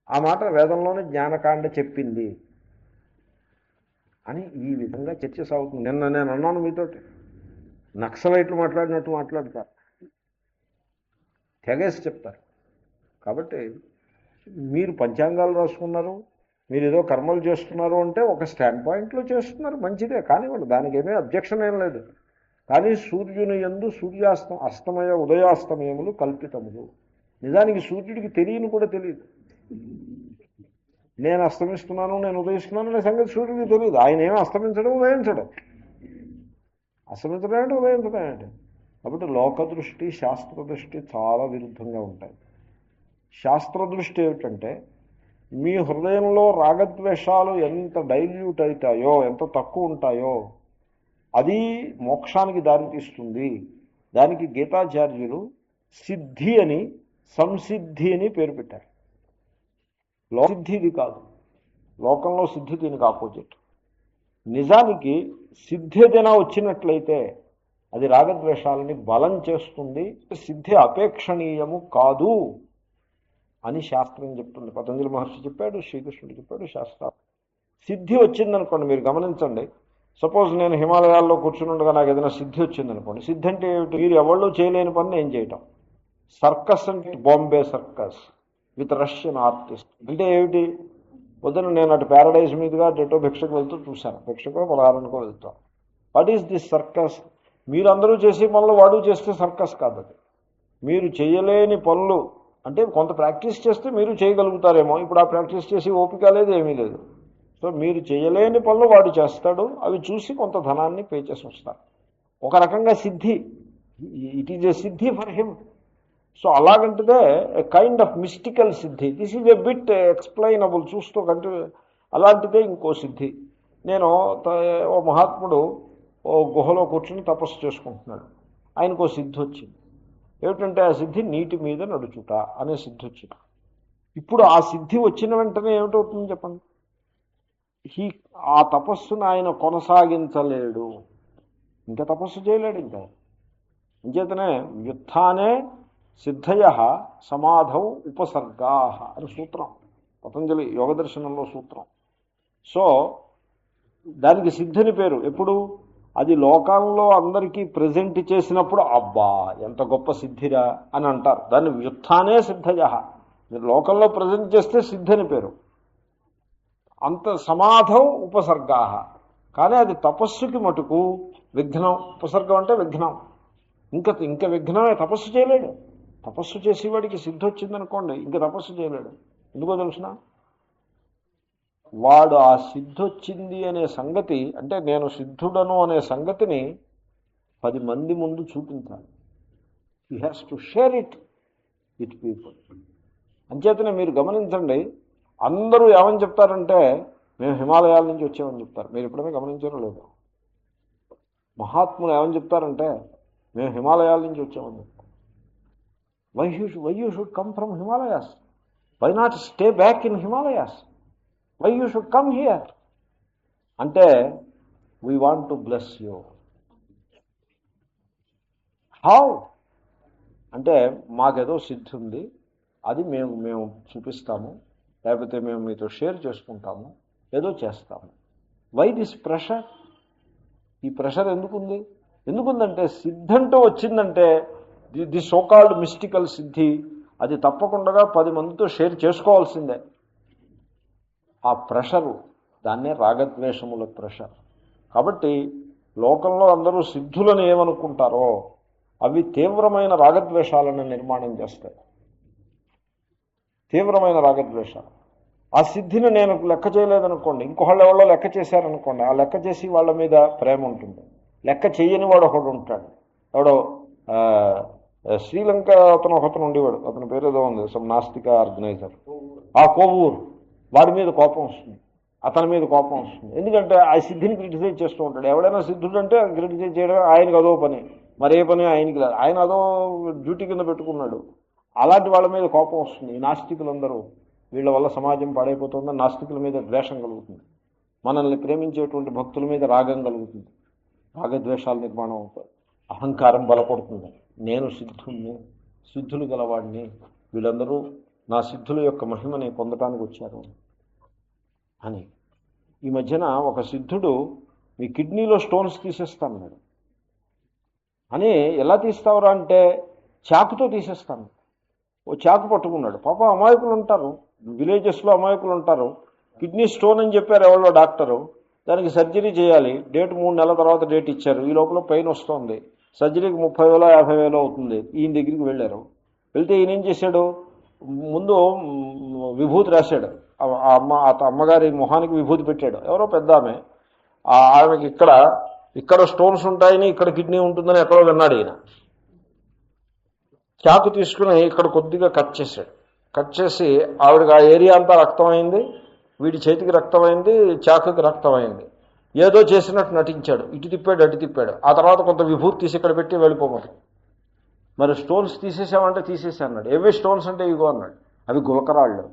ఆ మాట వేదంలోని జ్ఞానకాండ చెప్పింది అని ఈ విధంగా చర్చ సాగుతుంది. నిన్న నేను అన్నాను మీతోటి, నక్సలైట్లు మాట్లాడినట్టు మాట్లాడతారు, తెగేసి చెప్తారు. కాబట్టి మీరు పంచాంగాలు రాసుకున్నారు, మీరు ఏదో కర్మలు చేస్తున్నారు అంటే ఒక స్టాండ్ పాయింట్లో చేస్తున్నారు, మంచిదే కానివ్వండి, దానికి ఏమీ అబ్జెక్షన్ ఏం లేదు. కానీ సూర్యుని యందు అస్తమయ ఉదయాస్తమయములు కల్పితములు. నిజానికి సూర్యుడికి తెలియని కూడా తెలియదు. నేను అస్తమిస్తున్నాను, నేను ఉదయిస్తున్నాను అనే సంగతి సూర్యుడికి తెలియదు. ఆయన ఏమీ అస్తమించడం ఉదయించడం, అస్తమించడం ఏంటి ఉదయించడం ఏంటి. కాబట్టి లోకదృష్టి శాస్త్రదృష్టి చాలా విరుద్ధంగా ఉంటాయి. శాస్త్రదృష్టి ఏమిటంటే మీ హృదయంలో రాగద్వేషాలు ఎంత డైల్యూట్ అవుతాయో, ఎంత తక్కువ ఉంటాయో అది మోక్షానికి దారితీస్తుంది. దానికి గీతాచార్యులు సిద్ధి అని, సంసిద్ధి అని పేరు పెట్టారు. సిద్ధి ఇది కాదు, లోకంలో సిద్ధి దీనికి ఆపోజిట్. నిజానికి సిద్ధి ఏదైనా వచ్చినట్లయితే అది రాగద్వేషాలని బలం చేస్తుంది. సిద్ధి అపేక్షణీయము కాదు అని శాస్త్రం చెప్తుంది. పతంజలి మహర్షి చెప్పాడు, శ్రీకృష్ణుడు చెప్పాడు, శాస్త్రం. సిద్ధి వచ్చిందనుకోండి, మీరు గమనించండి. సపోజ్ నేను హిమాలయాల్లో కూర్చుని ఉండగా నాకు ఏదైనా సిద్ధి వచ్చిందనుకోండి. సిద్ధి అంటే ఏమిటి? మీరు ఎవళ్ళు చేయలేని పని నేను చేయటం. సర్కస్ అంటే Bombay circus with Russian artist అంటే ఏమిటి? పొద్దున నేను అటు ప్యారడైజ్ మీదుగా అటో భిక్షకు వెళ్తూ చూశాను, భిక్షకో పలహారానికో వెళ్తాం. What is this circus? మీరందరూ చేసే పనులు వాడు చేస్తే సర్కస్ కాదు అది. మీరు చేయలేని పనులు అంటే కొంత ప్రాక్టీస్ చేస్తే మీరు చేయగలుగుతారేమో. ఇప్పుడు ఆ ప్రాక్టీస్ చేసి ఓపిక లేదు, ఏమీ లేదు. సో మీరు చేయలేని పనులు వాడు చేస్తాడు, అవి చూసి కొంత ధనాన్ని పే చేసి వస్తారు. ఒక రకంగా సిద్ధి, it is a siddhi for him. So అలాగంటిదే a kind of mystical siddhi. This is a bit explainable, చూస్తూ కంటే అలాంటిదే ఇంకో సిద్ధి. నేను ఓ మహాత్ముడు ఓ గుహలో కూర్చుని తపస్సు చేసుకుంటున్నాడు. ఆయనకు ఓ సిద్ధి వచ్చింది. ఏమిటంటే ఆ సిద్ధి నీటి మీద నడుచుట అనే సిద్ధి వచ్చింది. ఇప్పుడు ఆ సిద్ధి వచ్చిన వెంటనే ఏమిటవుతుంది చెప్పండి? ఆ తపస్సును ఆయన కొనసాగించలేడు, ఇంకా తపస్సు చేయలేడు. ఇంకా అంచేతనే వ్యుత్థానే సిద్ధయ సమాధౌ ఉపసర్గా అని సూత్రం, పతంజలి యోగ దర్శనంలో సూత్రం. సో దానికి సిద్ధిని పేరు. ఎప్పుడు? అది లోకంలో అందరికీ ప్రజెంట్ చేసినప్పుడు అబ్బా ఎంత గొప్ప సిద్ధిరా అని అంటారు. దాన్ని వ్యుత్థానే సిద్ధయ. మీరు లోకంలో ప్రజెంట్ చేస్తే సిద్ధి అని పేరు. అంత సమాధౌ ఉపసర్గా. కానీ అది తపస్సుకి మటుకు విఘ్నం. ఉపసర్గం అంటే విఘ్నం. ఇంకా విఘ్నమే, తపస్సు చేయలేడు. తపస్సు చేసేవాడికి సిద్ధి వచ్చిందనుకోండి, ఇంకా తపస్సు చేయలేడు. ఎందుకో తెలుసిన? వాడు ఆ సిద్ధి వచ్చింది అనే సంగతి, అంటే నేను సిద్ధుడను అనే సంగతిని 10 మంది ముందు చూపించాలి. He has to share it with people. అంచేతనే మీరు గమనించండి, అందరూ ఏమని చెప్తారంటే మేము హిమాలయాల నుంచి వచ్చామని చెప్తారు. మీరు ఎప్పుడైనా గమనించారో లేదు? మహాత్ములు ఏమని చెప్తారంటే మేము హిమాలయాల నుంచి వచ్చామని చెప్తారు. Why you should come from Himalayas? Why not stay back in Himalayas? Why you should come here అంటే we want to bless you. How అంటే మాకేదో సిద్ధి ఉంది, అది మేము చూపిస్తాము, లేకపోతే మేము మీతో షేర్ చేసుకుంటాము, ఏదో చేస్తాము. Why this pressure? ఈ ప్రెషర్ ఎందుకుంది? ఎందుకుందంటే సిద్ధి అంటూ వచ్చిందంటే ది సోకాల్డ్ మిస్టికల్ సిద్ధి అది తప్పకుండా 10 మందితో షేర్ చేసుకోవాల్సిందే. ఆ ప్రెషరు, దాన్నే రాగద్వేషముల ప్రెషర్. కాబట్టి లోకంలో అందరూ సిద్ధులను ఏమనుకుంటారో అవి తీవ్రమైన రాగద్వేషాలను నిర్మాణం చేస్తాయి. తీవ్రమైన రాగద్వేషాలు. ఆ సిద్ధిని నేను లెక్క చేయలేదనుకోండి, ఇంకొకళ్ళు ఎవరో లెక్క చేశారనుకోండి, ఆ లెక్క చేసి వాళ్ళ మీద ప్రేమ ఉంటుంది. లెక్క చేయని వాడు ఒకడు ఉంటాడు. ఎవడో శ్రీలంక ఒకతను ఉండేవాడు, అతని పేరు ఏదో ఉంది, సమ్ నాస్తిక ఆర్గనైజర్, ఆ కోవూరు, వాడి మీద కోపం వస్తుంది, అతని మీద కోపం వస్తుంది. ఎందుకంటే ఆ సిద్ధిని క్రిటిసైజ్ చేస్తూ ఉంటాడు. ఎవడైనా సిద్ధుడు అంటే క్రిటిసైజ్ చేయడం ఆయనకు అదో పని, మరే పని ఆయనకి లేదు, ఆయన అదో డ్యూటీ కింద పెట్టుకున్నాడు. అలాంటి వాళ్ళ మీద కోపం వస్తుంది. ఈ నాస్తికులందరూ వీళ్ళ వల్ల సమాజం పాడైపోతుందని నాస్తికుల మీద ద్వేషం కలుగుతుంది. మనల్ని ప్రేమించేటువంటి భక్తుల మీద రాగం కలుగుతుంది. రాగద్వేషాల నిర్మాణం అవుతాయి. అహంకారం బలపడుతుంది. నేను సిద్ధుల్ని, సిద్ధులు గలవాడిని, వీళ్ళందరూ నా సిద్ధుల యొక్క మహిమని పొందటానికి వచ్చారు అని. ఈ మధ్యన ఒక సిద్ధుడు మీ కిడ్నీలో స్టోన్స్ తీసేస్తాను నేను అని, ఎలా తీస్తావురా అంటే చాకుతో తీసేస్తాను. ఓ చాకు పట్టుకున్నాడు. పాప అమాయకులు ఉంటారు, విలేజెస్లో అమాయకులు ఉంటారు. కిడ్నీ స్టోన్ అని చెప్పారు ఎవరో డాక్టరు, దానికి సర్జరీ చేయాలి. డేట్ 3 నెలల తర్వాత డేట్ ఇచ్చారు. ఈ లోపల పెయిన్ వస్తుంది. సర్జరీకి 30,000 50,000 అవుతుంది. ఈయన దగ్గరికి వెళ్ళారు. వెళ్తే ఈయన ఏం చేశాడు, ముందు విభూతి రాశాడు. అమ్మగారి మొహానికి విభూతి పెట్టాడు. ఎవరో పెద్ద ఆమెకి ఇక్కడ స్టోన్స్ ఉంటాయని, ఇక్కడ కిడ్నీ ఉంటుందని ఎక్కడో విన్నాడు ఈయన. చాకు తీసుకుని ఇక్కడ కొద్దిగా కట్ చేశాడు. కట్ చేసి ఆవిడకి ఆ ఏరియా అంతా రక్తమైంది, వీడి చేతికి రక్తమైంది, చాకుకి రక్తమైంది. ఏదో చేసినట్టు నటించాడు. ఇటు తిప్పాడు, అటు తిప్పాడు. ఆ తర్వాత కొంత విభూతి తీసి ఇక్కడ పెట్టి వెళ్ళిపోమని. మరి స్టోన్స్ తీసేసామంటే తీసేసా అన్నాడు. ఏవే స్టోన్స్ అంటే ఇగో అన్నాడు. అవి గులకరాళ్ళు.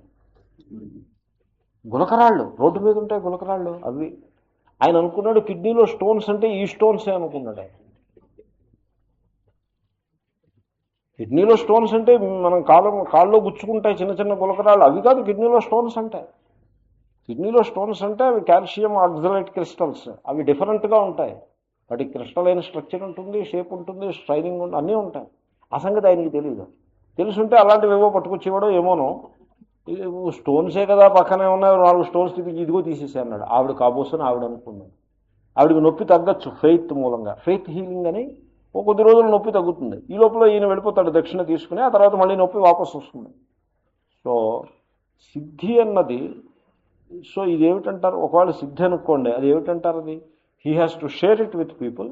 గులకరాళ్ళు రోడ్డు మీద ఉంటాయి, గులకరాళ్ళు అవి. ఆయన అనుకున్నాడు కిడ్నీలో స్టోన్స్ అంటే ఈ స్టోన్సే అనుకున్నాడు ఆయన. కిడ్నీలో స్టోన్స్ అంటే మనం కాళ్ళలో గుచ్చుకుంటాయి చిన్న చిన్న గులకరాళ్ళు, అవి కాదు కిడ్నీలో స్టోన్స్ అంటే. కిడ్నీలో స్టోన్స్ అంటే అవి కాల్షియం ఆక్సలేట్ క్రిస్టల్స్. అవి డిఫరెంట్గా ఉంటాయి. వాటికి క్రిస్టలైన స్ట్రక్చర్ ఉంటుంది, షేప్ ఉంటుంది, స్ట్రైనింగ్ ఉంటుంది, అన్నీ ఉంటాయి. ఆ సంగతి ఆయనకి తెలియదు. తెలుసుంటే అలాంటివి ఏవో పట్టుకొచ్చేవాడో ఏమోనో. స్టోన్సే కదా పక్కనే ఉన్నాయి, 4 స్టోన్స్ తిరిగి ఇదిగో తీసేసి అన్నాడు. ఆవిడ కాబోసని ఆవిడ అనుకున్నాడు. ఆవిడకి నొప్పి తగ్గచ్చు ఫెయిత్ మూలంగా, ఫెయిత్ హీలింగ్ అని. ఓ కొద్ది రోజులు నొప్పి తగ్గుతుంది. ఈ లోపల ఈయన వెళ్ళిపోతాడు దక్షిణ తీసుకుని, ఆ తర్వాత మళ్ళీ నొప్పి వాపసు వస్తుంది. సో సిద్ధి అన్నది, సో ఇదేమిటంటారు, ఒకవేళ సిద్ధి అనుకోండి, అది ఏమిటంటారు, అది he has to share it with people.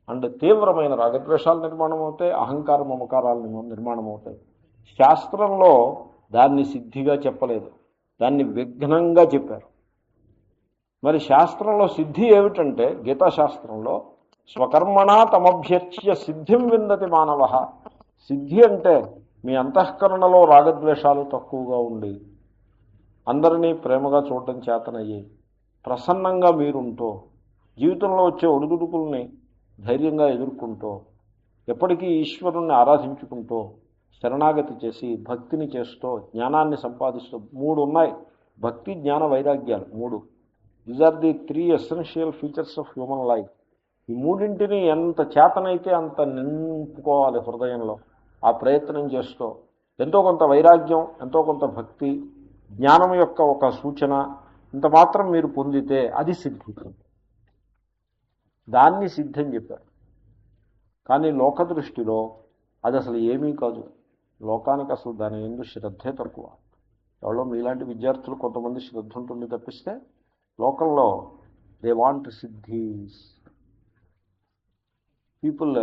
And తీవ్రమైన రాగద్వేషాలు నిర్మాణం అవుతాయి, అహంకార మమకారాలు నిర్మాణం అవుతాయి. శాస్త్రంలో దాన్ని సిద్ధిగా చెప్పలేదు, దాన్ని విఘ్నంగా చెప్పారు. మరి శాస్త్రంలో సిద్ధి ఏమిటంటే, గీతాశాస్త్రంలో స్వకర్మణా తమభ్యర్చ్య సిద్ధిం విందతి మానవ. సిద్ధి అంటే మీ అంతఃకరణలో రాగద్వేషాలు తక్కువగా ఉండి, అందరినీ ప్రేమగా చూడటం చేతనయ్యి, ప్రసన్నంగా మీరుంటూ, జీవితంలో వచ్చే ఒడిదుడుకుల్ని ధైర్యంగా ఎదుర్కొంటూ, ఎప్పటికీ ఈశ్వరుణ్ణి ఆరాధించుకుంటూ, శరణాగతి చేసి భక్తిని చేస్తూ, జ్ఞానాన్ని సంపాదిస్తూ. 3 ఉన్నాయి, భక్తి, జ్ఞాన, వైరాగ్యాలు 3. These are the 3 essential features of human life. ఈ 3ంటిని ఎంత చేతనైతే అంత నింపుకోవాలి హృదయంలో. ఆ ప్రయత్నం చేస్తూ ఎంతో కొంత వైరాగ్యం, ఎంతో కొంత భక్తి, జ్ఞానం యొక్క ఒక సూచన ఇంత మాత్రం మీరు పొందితే అది సిద్ధి. దాన్ని సిద్ధి అని చెప్పారు. కానీ లోక దృష్టిలో అది అసలు ఏమీ కాదు. లోకానికి అసలు దాని ఎందు శ్రద్ధే తక్కువ. ఎవరో మీలాంటి విద్యార్థులు కొంతమంది శ్రద్ధ ఉంటుంది తప్పిస్తే, లోకంలో they want siddhis. People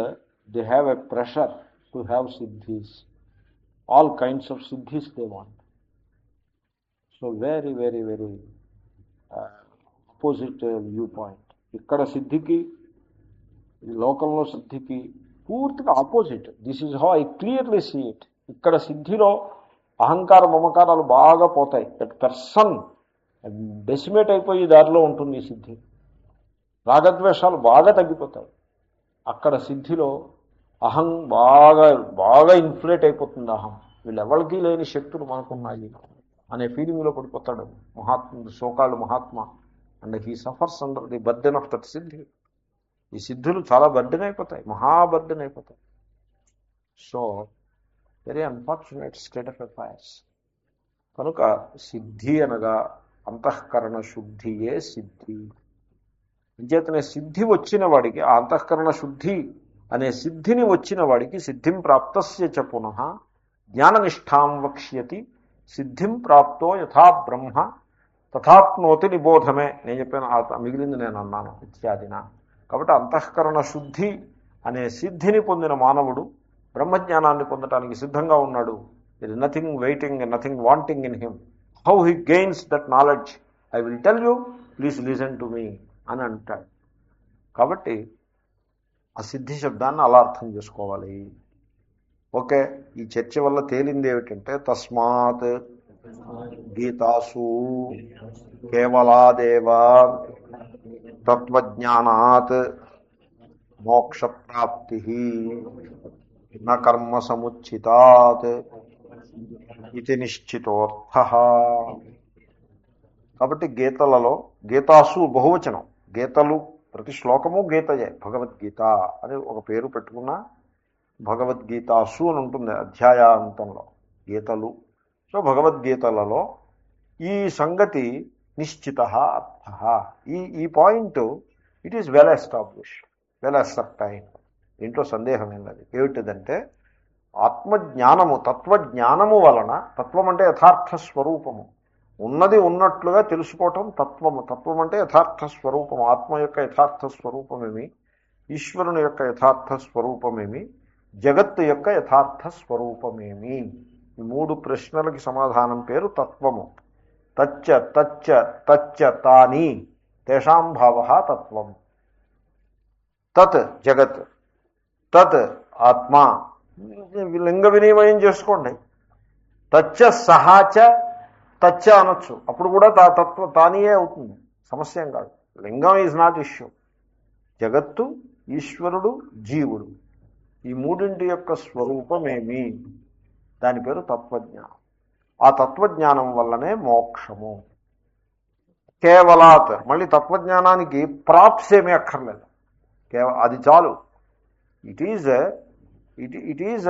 they have a pressure to have siddhis. All kinds of siddhis they want. So very very very opposite view point. ఇక్కడ సిద్ధికి, ఈ లోకంలో సిద్ధికి పూర్తిగా opposite. This is how I clearly see it. ఇక్కడ సిద్ధిలో అహంకార మమకారాలు బాగా పోతాయి. దట్ పర్సన్ డెసిమేట్ అయిపోయి దారిలో ఉంటుంది ఈ సిద్ధి. రాగద్వేషాలు బాగా తగ్గిపోతాయి. అక్కడ సిద్ధిలో అహం బాగా బాగా ఇన్ఫ్లేట్ అయిపోతుంది. అహం, వీళ్ళెవరికి లేని శక్తులు మనకున్నాయి అనే ఫీలింగ్లో పడిపోతాడు సోకాళ్ళు Mahatma. And he suffers under the burden of that siddhi. ఈ సిద్ధులు చాలా బర్డెన్ అయిపోతాయి, మహాబర్డెన్ అయిపోతాయి. So very unfortunate state of affairs. కనుక సిద్ధి అనగా అంతఃకరణ శుద్ధియే సిద్ధి. అంచేతనే సిద్ధి వచ్చిన వాడికి, ఆ అంతఃకరణ శుద్ధి అనే సిద్ధిని వచ్చిన వాడికి సిద్ధిం ప్రాప్తస్య చ పునః జ్ఞాననిష్టాం వక్ష్యతి సిద్ధిం ప్రాప్తో యథా బ్రహ్మ తథాప్నోతి నిబోధమే. నేను చెప్పాను, మిగిలింది నేను అన్నాను ఇత్యాదిన. కాబట్టి అంతఃకరణ శుద్ధి అనే సిద్ధిని పొందిన మానవుడు బ్రహ్మజ్ఞానాన్ని పొందటానికి సిద్ధంగా ఉన్నాడు. There is nothing waiting, nothing wanting in him. How he gains that knowledge I will tell you, please listen to me అని అంటాడు. కాబట్టి ఆ సిద్ధి శబ్దాన్ని అలా అర్థం చేసుకోవాలి. ఓకే, ఈ చర్చ వల్ల తేలింది ఏమిటంటే తస్మాత్ గీతాసు కేవలాదేవ తత్వజ్ఞానాత్ మోక్షప్రాప్తి న కర్మ సముచితాత్ ఇది నిశ్చితోర్థ. కాబట్టి గీతలలో, గీతాసు బహువచనం, గీతలు ప్రతి శ్లోకము గీతయే. భగవద్గీత అని ఒక పేరు పెట్టుకున్నా భగవద్గీతాసు అని ఉంటుంది అధ్యాయాంతంలో, గీతలు. సో భగవద్గీతలలో ఈ సంగతి నిశ్చిత అర్థ, ఈ point it is well established, well ascertain. దీంట్లో సందేహం ఏంటది ఏమిటిదంటే ఆత్మజ్ఞానము, తత్వజ్ఞానము వలన, తత్వం అంటే యథార్థ స్వరూపము, ఉన్నది ఉన్నట్లుగా తెలుసుకోవటం తత్వము. తత్వం అంటే యథార్థ స్వరూపము, ఆత్మ యొక్క యథార్థ స్వరూపమేమి, ఈశ్వరుని యొక్క యథార్థ స్వరూపమేమి, జగత్తు యొక్క యథార్థ స్వరూపమేమి. ఈ మూడు ప్రశ్నలకి సమాధానం పేరు తత్వము. తచ్చ తచ్చ తచ్చ తాని తేషాం భావ తత్వం. తత్ జగత్, తత్ ఆత్మ, లింగ వినిమయం చేసుకోండి. తచ్చ సహాచ తచ్చ అనొచ్చు, అప్పుడు కూడా తత్వ తానియే అవుతుంది, సమస్య ఏం కాదు. లింగం ఈజ్ నాట్ ఇష్యూ. జగత్తు, ఈశ్వరుడు, జీవుడు, ఈ మూడింటి యొక్క స్వరూపమేమి, దాని పేరు తత్వజ్ఞానం. ఆ తత్వజ్ఞానం వల్లనే మోక్షము. కేవలాత్, మళ్ళీ తత్వజ్ఞానానికి ప్రాప్స్ ఏమీ అక్కర్లేదు, అది చాలు. It is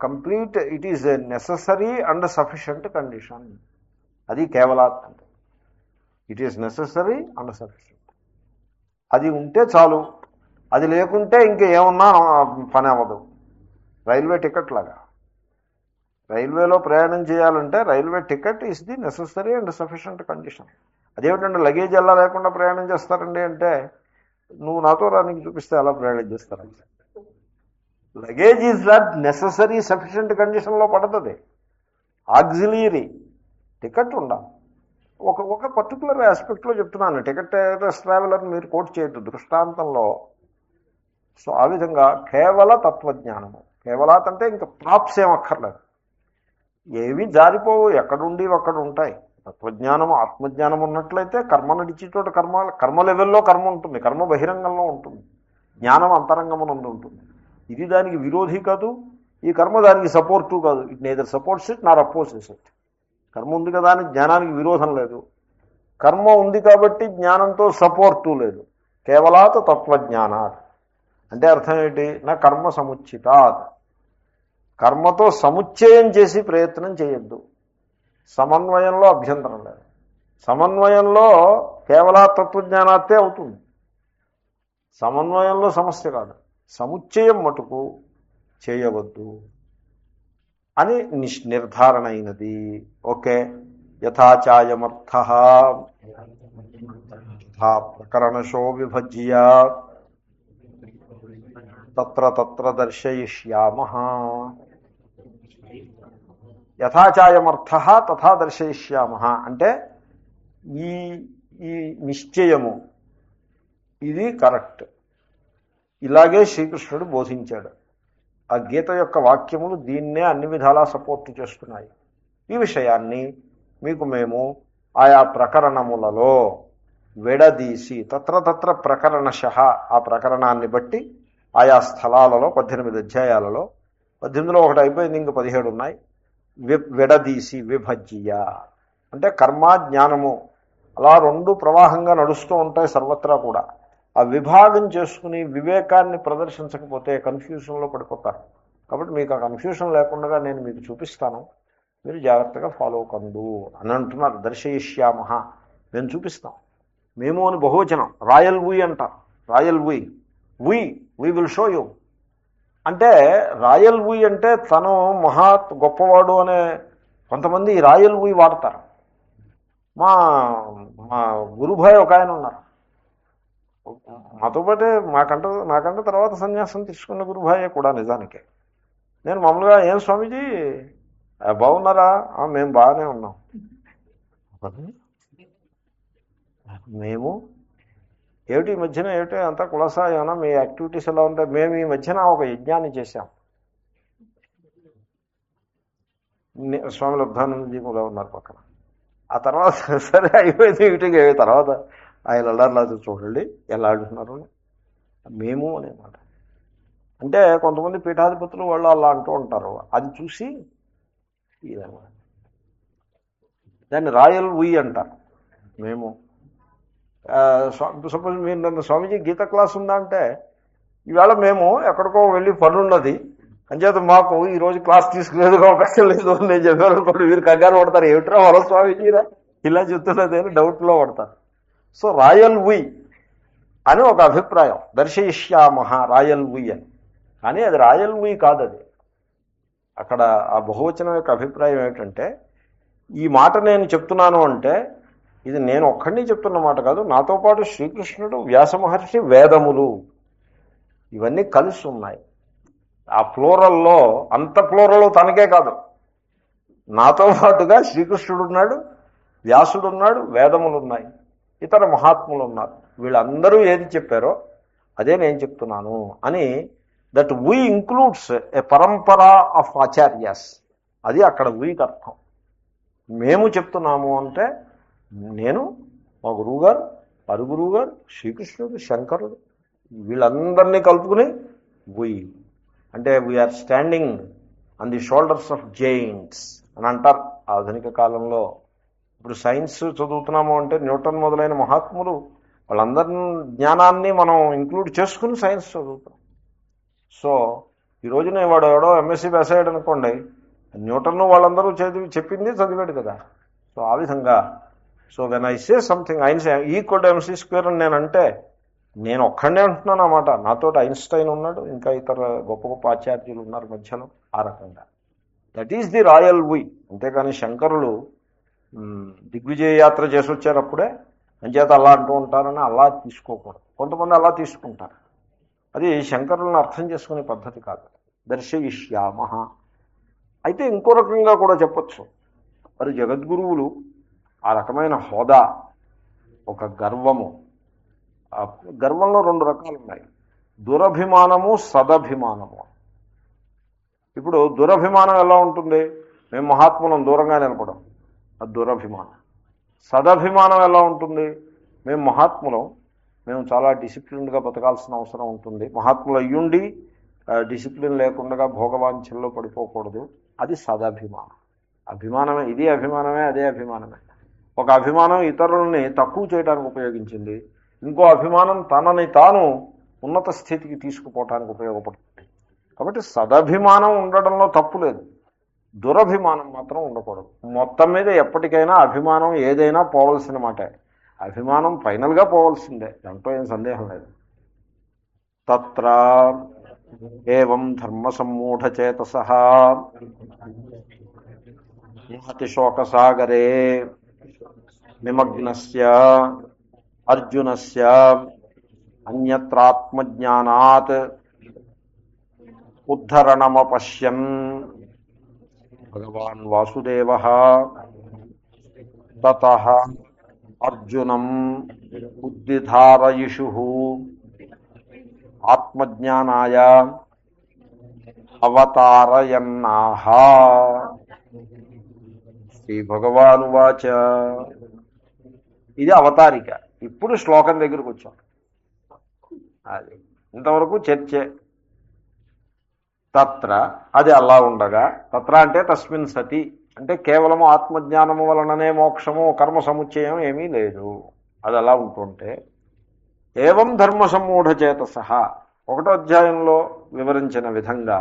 complete, it is necessary and sufficient condition. అది కేవలాత్ అంటే it is necessary and sufficient. అది ఉంటే చాలు, అది లేకుంటే ఇంకేమున్నా పని అవ్వదు. రైల్వే టికెట్ లాగా, రైల్వేలో ప్రయాణం చేయాలంటే railway ticket is the necessary and sufficient condition. అదేమిటంటే లగేజ్ ఎలా లేకుండా ప్రయాణం చేస్తారండి అంటే, నువ్వు నాతో రానికి చూపిస్తే ఎలా ప్రయాణం చేస్తారంటే, luggage is not necessary sufficient కండిషన్లో పడుతుంది. ఆక్సిలియరీ టికెట్ ఉండాలి. ఒక పర్టికులర్ ఆస్పెక్ట్లో చెప్తున్నాను, టికెట్ ట్రావెలర్ని మీరు కోట్ చేయొద్దు దృష్టాంతంలో. సో ఆ విధంగా కేవల తత్వజ్ఞానము, కేవలాత్ అంటే ఇంకా ప్రాప్స్ ఏమక్కర్లేదు, ఏవి జారిపోవు, ఎక్కడుండి అక్కడ ఉంటాయి. తత్వజ్ఞానము, ఆత్మజ్ఞానం ఉన్నట్లయితే కర్మ నడిచే చోట కర్మ లెవెల్లో కర్మ ఉంటుంది, కర్మ బహిరంగంలో ఉంటుంది, జ్ఞానం అంతరంగమునందు ఉంటుంది. ఇది దానికి విరోధి కాదు, ఈ కర్మ దానికి సపోర్టు కాదు. It neither supports it Nar opposes it. కర్మ ఉంది కదా అని జ్ఞానానికి విరోధం లేదు, కర్మ ఉంది కాబట్టి జ్ఞానంతో సపోర్టు లేదు. కేవలాత తత్వజ్ఞానాత్ అంటే అర్థం ఏంటి? నా కర్మ సముచితాత్, కర్మతో సముచ్చయం చేసి ప్రయత్నం చేయొద్దు. సమన్వయంలో అభ్యంతరం లేదు, సమన్వయంలో కేవల తత్వజ్ఞానాత్తే అవుతుంది. సమన్వయంలో సమస్య కాదు, సముచ్చయం మటుకు చేయవద్దు అని నిర్ధారణ అయినది. ఓకే, యథాచాయమర్థ ప్రకరణశో విభజ్య తత్ర తత్ర దర్శయిష్యామః. యథాచాయమర్థ తథా దర్శయిష్యామ అంటే ఈ ఈ నిశ్చయము ఇది కరెక్ట్, ఇలాగే శ్రీకృష్ణుడు బోధించాడు. ఆ గీత యొక్క వాక్యములు దీన్నే అన్ని విధాలా సపోర్ట్ చేస్తున్నాయి. ఈ విషయాన్ని మీకు మేము ఆయా ప్రకరణములలో విడదీసి తత్ర ప్రకరణశ ఆ ప్రకరణాన్ని బట్టి ఆయా స్థలాలలో 18 అధ్యాయాలలో 18లో ఒకటి అయిపోయింది, ఇంక 17 ఉన్నాయి. విడదీసి విభజ్య అంటే కర్మ జ్ఞానము అలా రెండు ప్రవాహంగా నడుస్తూ ఉంటాయి సర్వత్రా కూడా. ఆ విభాగం చేసుకుని వివేకాన్ని ప్రదర్శించకపోతే కన్ఫ్యూషన్లో పడిపోతారు. కాబట్టి మీకు ఆ కన్ఫ్యూషన్ లేకుండా నేను మీకు చూపిస్తాను, మీరు జాగ్రత్తగా ఫాలో కండు అని అంటున్నారు. దర్శయిష్యామ మేము చూపిస్తాం. మేము అని బహువచనం, రాయల్ వీ అంటారు. Royal we will show you అంటే రాయల్ వీ అంటే తను మహా గొప్పవాడు అనే కొంతమంది రాయల్ వీ వాడతారు. మా మా గురుభాయ్ ఒక ఆయన ఉన్నారు, మాతో పాటే నాకంటే తర్వాత సన్యాసం తీసుకున్న గురుభాయే కూడా. నిజానికి నేను మామూలుగా ఏం స్వామీజీ బాగున్నారా, మేము బాగానే ఉన్నాం. మేము ఏమిటి ఈ మధ్యన ఏమిటి అంతా కులసా, ఏమన్నా మీ యాక్టివిటీస్ ఎలా ఉంటాయి? మేము ఈ మధ్యన ఒక యజ్ఞాన్ని చేశాం. స్వామి లబ్ధానందజీ కూడా ఉన్నారు పక్కన. ఆ తర్వాత సరే అయిపోయింది మీటింగ్. తర్వాత ఆయన అల్లారులాదు చూడండి ఎలా అంటున్నారు మేము అనేమాట. అంటే కొంతమంది పీఠాధిపతులు వాళ్ళు అలా అంటూ ఉంటారు. అది చూసి దాన్ని రాయల్ వీ అంటారు. మేము సపోజ్ మీరు నన్ను స్వామీజీ గీత క్లాస్ ఉందా అంటే ఈవేళ మేము ఎక్కడికో వెళ్ళి పని ఉన్నది అంచేత మాకు ఈరోజు క్లాస్ తీసుకునేది అవకాశం లేదు అని నేను చెప్పాలనుకోండి, మీరు కంగారు పడతారు. ఏమిట్రా వల స్వామీజీరా ఇలా చెప్తున్నది అని డౌట్లో పడతారు. సో రాయల్ వీ అని ఒక అభిప్రాయం, దర్శయిష్యామహ రాయల్ వీ అని. కానీ అది రాయల్ వీ కాదు. అది అక్కడ ఆ బహువచనం యొక్క అభిప్రాయం ఏమిటంటే ఈ మాట నేను చెప్తున్నాను అంటే ఇది నేను ఒక్కడిని చెప్తున్న మాట కాదు, నాతో పాటు శ్రీకృష్ణుడు, వ్యాస మహర్షి, వేదములు ఇవన్నీ కలిసి ఉన్నాయి. ఆ ప్లూరల్లో అంత ప్లూరల్ తనకే కాదు, నాతో పాటుగా శ్రీకృష్ణుడు ఉన్నాడు, వ్యాసుడు ఉన్నాడు, వేదములు ఉన్నాయి, ఇతర మహాత్ములు ఉన్నారు. వీళ్ళందరూ ఏది చెప్పారో అదే నేను చెప్తున్నాను అని. That we includes a parampara of acharyas. అది అక్కడ వీకి అర్థం. మేము చెప్తున్నాము అంటే నేను, మా గురువుగారు, వారి గురువుగారు, శ్రీకృష్ణుడు, శంకరుడు, వీళ్ళందరినీ కలుపుకుని వీ అంటే we are standing on the shoulders of giants అని అంటారు ఆధునిక కాలంలో. ఇప్పుడు సైన్స్ చదువుతున్నాము అంటే న్యూటన్ మొదలైన మహాత్ములు వాళ్ళందరి జ్ఞానాన్ని మనం ఇంక్లూడ్ చేసుకుని సైన్స్ చదువుతాం. సో ఈ రోజున వాడు ఎవడో ఎంఎస్సీ పాస్ అయ్యాడు అనుకోండి, న్యూటన్ వాళ్ళందరూ చెప్పింది చదివాడు కదా. సో ఆ విధంగా so when I say something Einstein equal to MC square అని నేనంటే నేను ఒక్కడే అంటున్నాను అన్నమాట. నాతో ఐన్స్టైన్ ఉన్నాడు, ఇంకా ఇతర గొప్ప గొప్ప ఆచార్యులు ఉన్నారు మధ్యలో. ఆ రకంగా that is the royal we. అంతేకాని శంకరులు దిగ్విజయ యాత్ర చేసి వచ్చారప్పుడే అంచేత అలా అంటూ ఉంటారని అలా తీసుకోకూడదు. కొంతమంది అలా తీసుకుంటారు, అది శంకరులను అర్థం చేసుకునే పద్ధతి కాదు. దర్శయిష్యామ అయితే ఇంకో రకంగా కూడా చెప్పచ్చు. మరి జగద్గురువులు ఆ రకమైన హోదా, ఒక గర్వము. గర్వంలో 2 రకాలు ఉన్నాయి, దురభిమానము, సదభిమానము. ఇప్పుడు దురభిమానం ఎలా ఉంటుంది? మేము మహాత్ములం దూరంగా నిలపడం, అది దురభిమానం. సదభిమానం ఎలా ఉంటుంది? మేము మహాత్ములం, మేము చాలా డిసిప్లిన్డ్గా బతకాల్సిన అవసరం ఉంటుంది, మహాత్ములు అయ్యుండి డిసిప్లిన్ లేకుండా భోగవాంఛల్లో పడిపోకూడదు, అది సదభిమానం. అభిమానమే, ఇది అభిమానమే, అదే అభిమానమే. ఒక అభిమానం ఇతరులని తక్కువ చేయడానికి ఉపయోగించింది, ఇంకో అభిమానం తనని తాను ఉన్నత స్థితికి తీసుకుపోవటానికి ఉపయోగపడుతుంది. కాబట్టి సదభిమానం ఉండడంలో తప్పు లేదు, దురభిమానం మాత్రం ఉండకూడదు. మొత్తం మీద ఎప్పటికైనా అభిమానం ఏదైనా పోవలసిన మాటే. అభిమానం ఫైనల్గా పోవలసిందే, దాంట్లో ఏం సందేహం లేదు. తత్ర ఏవం ధర్మ సమ్మూఢచేతసః మహతి శోకసాగరే నిమగ్నస్య అర్జునస్య అన్యత్రాత్మజ్ఞానాత్ ఉద్ధరణమపశ్యన్ భగవాన్ వాసుదేవః తతః అర్జునం బుద్ధిధారయిషుః ఆత్మజ్ఞానాయ అవతారయన్నాహ. శ్రీ భగవానువాచ. ఇది అవతారిక. ఇప్పుడు శ్లోకం దగ్గరికి వచ్చాం. అది ఇంతవరకు చర్చే. తత్ర, అది అలా ఉండగా, తత్ర అంటే తస్మిన్ సతి, అంటే కేవలము ఆత్మజ్ఞానము వలననే మోక్షము కర్మ సముచ్చయం ఏమీ లేదు, అది అలా ఉంటుంటే, ఏవం ధర్మ సమ్మూఢచేతసః, 1వ అధ్యాయంలో వివరించిన విధంగా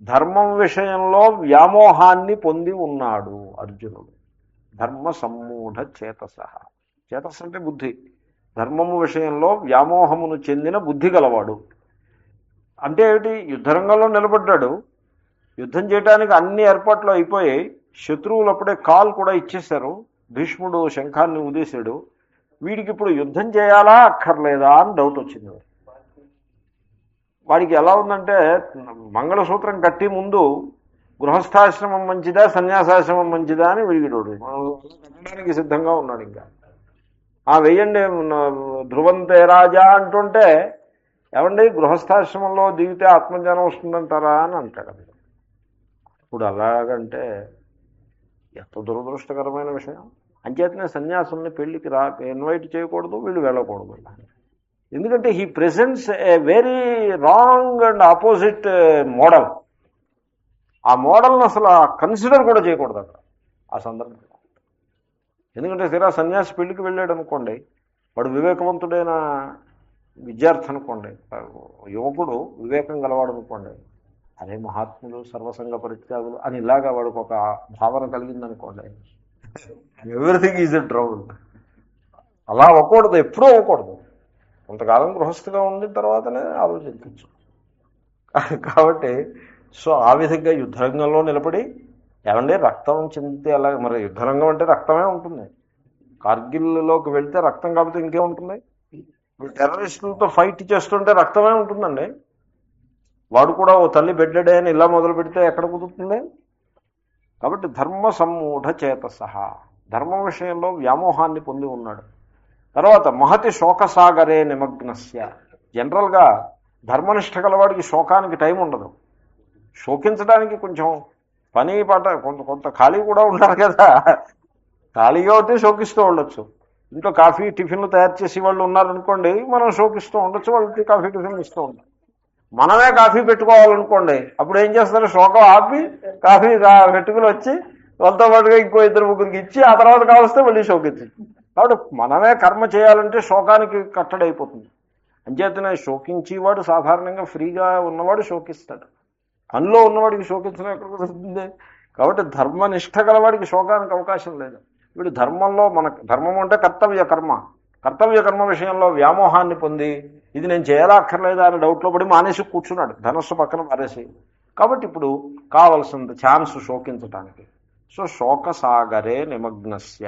ధర్మం విషయంలో వ్యామోహాన్ని పొంది ఉన్నాడు అర్జునుడు. ధర్మ సమ్మూఢచేతసః, చేతస్ అంటే బుద్ధి, ధర్మము విషయంలో వ్యామోహమును చెందిన బుద్ధి గలవాడు. అంటే ఏమిటి? యుద్ధరంగంలో నిలబడ్డాడు, యుద్ధం చేయడానికి అన్ని ఏర్పాట్లు అయిపోయాయి, శత్రువులు అప్పుడే కాల్ కూడా ఇచ్చేశారు, భీష్ముడు శంఖాన్ని ఉదేశాడు, వీడికి ఇప్పుడు యుద్ధం చేయాలా అక్కర్లేదా అని డౌట్ వచ్చింది. వాడికి ఎలా ఉందంటే, మంగళసూత్రం కట్టి ముందు గృహస్థాశ్రమం మంచిదా సన్యాసాశ్రమం మంచిదా అని వీడికి డౌట్ కట్టడానికి సిద్ధంగా ఉన్నాడు. ఇంకా వెయ్యండి ధ్రువంతే రాజా అంటుంటే, ఏమండి గృహస్థాశ్రమంలో దిగితే ఆత్మజ్ఞానం వస్తుందంటారా అని అంటాడు. ఇప్పుడు అలాగంటే ఎంత దురదృష్టకరమైన విషయం. అంచేతనే సన్యాసుల్ని పెళ్లికి ఇన్వైట్ చేయకూడదు, వీళ్ళు వెళ్ళకూడదు. ఎందుకంటే he presents a very wrong and opposite model. ఆ మోడల్ని అసలు కన్సిడర్ కూడా చేయకూడదు అక్కడ ఆ సందర్భంలో. ఎందుకంటే తీరా సన్యాసి పెళ్లికి వెళ్ళాడు అనుకోండి, వాడు వివేకవంతుడైన విద్యార్థి అనుకోండి, యువకుడు వివేకం గలవాడు అనుకోండి, అదే మహాత్ములు సర్వసంగ పరిత్యాగులు అని ఇలాగా వాడికి ఒక భావన కలిగిందనుకోండి, ఎవ్రీథింగ్ ఈజ్ ఎ ట్రబుల్. అలా అవ్వకూడదు, ఎప్పుడూ అవ్వకూడదు. కొంతకాలం గృహస్థిగా ఉండిన తర్వాతనే ఆలోచించవచ్చు. కాబట్టి సో ఆ విధంగా యుద్ధరంగంలో నిలబడి, ఏమంటే రక్తం చెందితే అలా, మరి యుద్ధరంగం అంటే రక్తమే ఉంటుంది. కార్గిల్లోకి వెళ్తే రక్తం కాకపోతే ఇంకేముంటుంది? టెర్రరిస్టులతో ఫైట్ చేస్తుంటే రక్తమే ఉంటుందండి. వాడు కూడా ఓ తల్లి బెడ్డడే అని ఇలా మొదలు పెడితే ఎక్కడ కుదురుతుంది? కాబట్టి ధర్మ సమ్మూఢచేతసః, ధర్మం విషయంలో వ్యామోహాన్ని పొంది ఉన్నాడు. తర్వాత మహతి శోకసాగరే నిమగ్నస్య, జనరల్గా ధర్మనిష్ట గలవాడికి శోకానికి టైం ఉండదు. శోకించడానికి కొంచెం పని పాట కొంత ఖాళీ కూడా ఉండాలి కదా. ఖాళీగా అయితే శోకిస్తూ ఉండొచ్చు. ఇంట్లో కాఫీ టిఫిన్లు తయారు చేసి వాళ్ళు ఉన్నారనుకోండి, మనం శోకిస్తూ ఉండొచ్చు, వాళ్ళకి కాఫీ టిఫిన్లు ఇస్తూ ఉంటాం. మనమే కాఫీ పెట్టుకోవాలనుకోండి, అప్పుడు ఏం చేస్తారు? శోకం ఆపి కాఫీ పెట్టుకుని వచ్చి వాళ్ళతో పాటుగా ఇంకో 2-3 ఇచ్చి ఆ తర్వాత కావలిస్తే మళ్ళీ శోకించి. కాబట్టి మనమే కర్మ చేయాలంటే శోకానికి కట్టడైపోతుంది. అంచేతనే శోకించేవాడు సాధారణంగా ఫ్రీగా ఉన్నవాడు శోకిస్తాడు. పనిలో ఉన్నవాడికి శోకించడం ఎక్కడ కుదురుతుంది? కాబట్టి ధర్మనిష్ట గలవాడికి శోకానికి అవకాశం లేదు. వీడు ధర్మంలో, ధర్మం అంటే కర్తవ్య కర్మ విషయంలో వ్యామోహాన్ని పొంది, ఇది నేను చేయాలా అక్కర్లేదా అని డౌట్లో పడి మానేసి కూర్చున్నాడు, ధనస్సు పక్కన పారేసి. కాబట్టి ఇప్పుడు కావలసింది ఛాన్స్ శోకించటానికి. సో శోకసాగరే నిమగ్నస్య,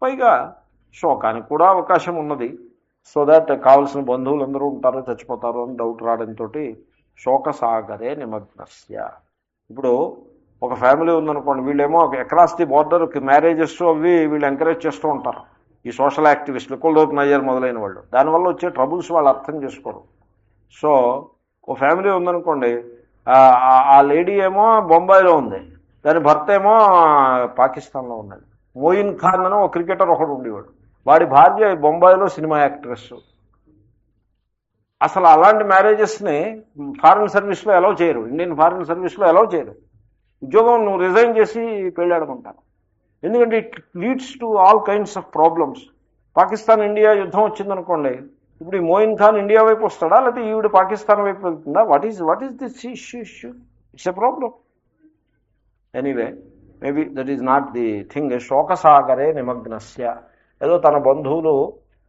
పైగా శోకానికి కూడా అవకాశం ఉన్నది. సో దట్ కావలసిన బంధువులు అందరూ ఉంటారో చచ్చిపోతారో అని డౌట్ రావడంతో శోకసాగరే నిమగ్నస్య. ఇప్పుడు ఒక ఫ్యామిలీ ఉందనుకోండి, వీళ్ళేమో అక్రాస్ ది బోర్డర్ మ్యారేజెస్ అవి వీళ్ళు ఎంకరేజ్ చేస్తూ ఉంటారు, ఈ సోషల్ యాక్టివిస్టులు, కులదీప్ నయ్యర్ మొదలైన వాళ్ళు. దానివల్ల వచ్చే ట్రబుల్స్ వాళ్ళు అర్థం చేసుకోరు. సో ఓ ఫ్యామిలీ ఉందనుకోండి, ఆ లేడీ ఏమో బొంబాయిలో ఉంది, దాని భర్త ఏమో పాకిస్తాన్లో ఉన్నాడు. మోయిన్ ఖాన్ అని ఒక క్రికెటర్ ఒకడు ఉండేవాడు, వాడి భార్య బొంబాయిలో సినిమా యాక్ట్రెస్. అసలు అలాంటి మ్యారేజెస్ని ఫారిన్ సర్వీస్లో అలౌ చేయరు, ఇండియన్ ఫారిన్ సర్వీస్లో అలౌ చేయరు. ఉద్యోగం నువ్వు రిజైన్ చేసి పెళ్ళాడమంటారు. ఎందుకంటే it leads to all kinds of problems. Pakistan India యుద్ధం వచ్చిందనుకోండి, ఇప్పుడు ఈ మోయిన్ ఖాన్ ఇండియా వైపు వస్తాడా, లేకపోతే ఈవిడ పాకిస్తాన్ వైపు వెళ్తుందా? What is this issue? It's a problem. Anyway, maybe that is not the thing. శోకసాగరే నిమగ్నస్య, ఏదో తన బంధువులు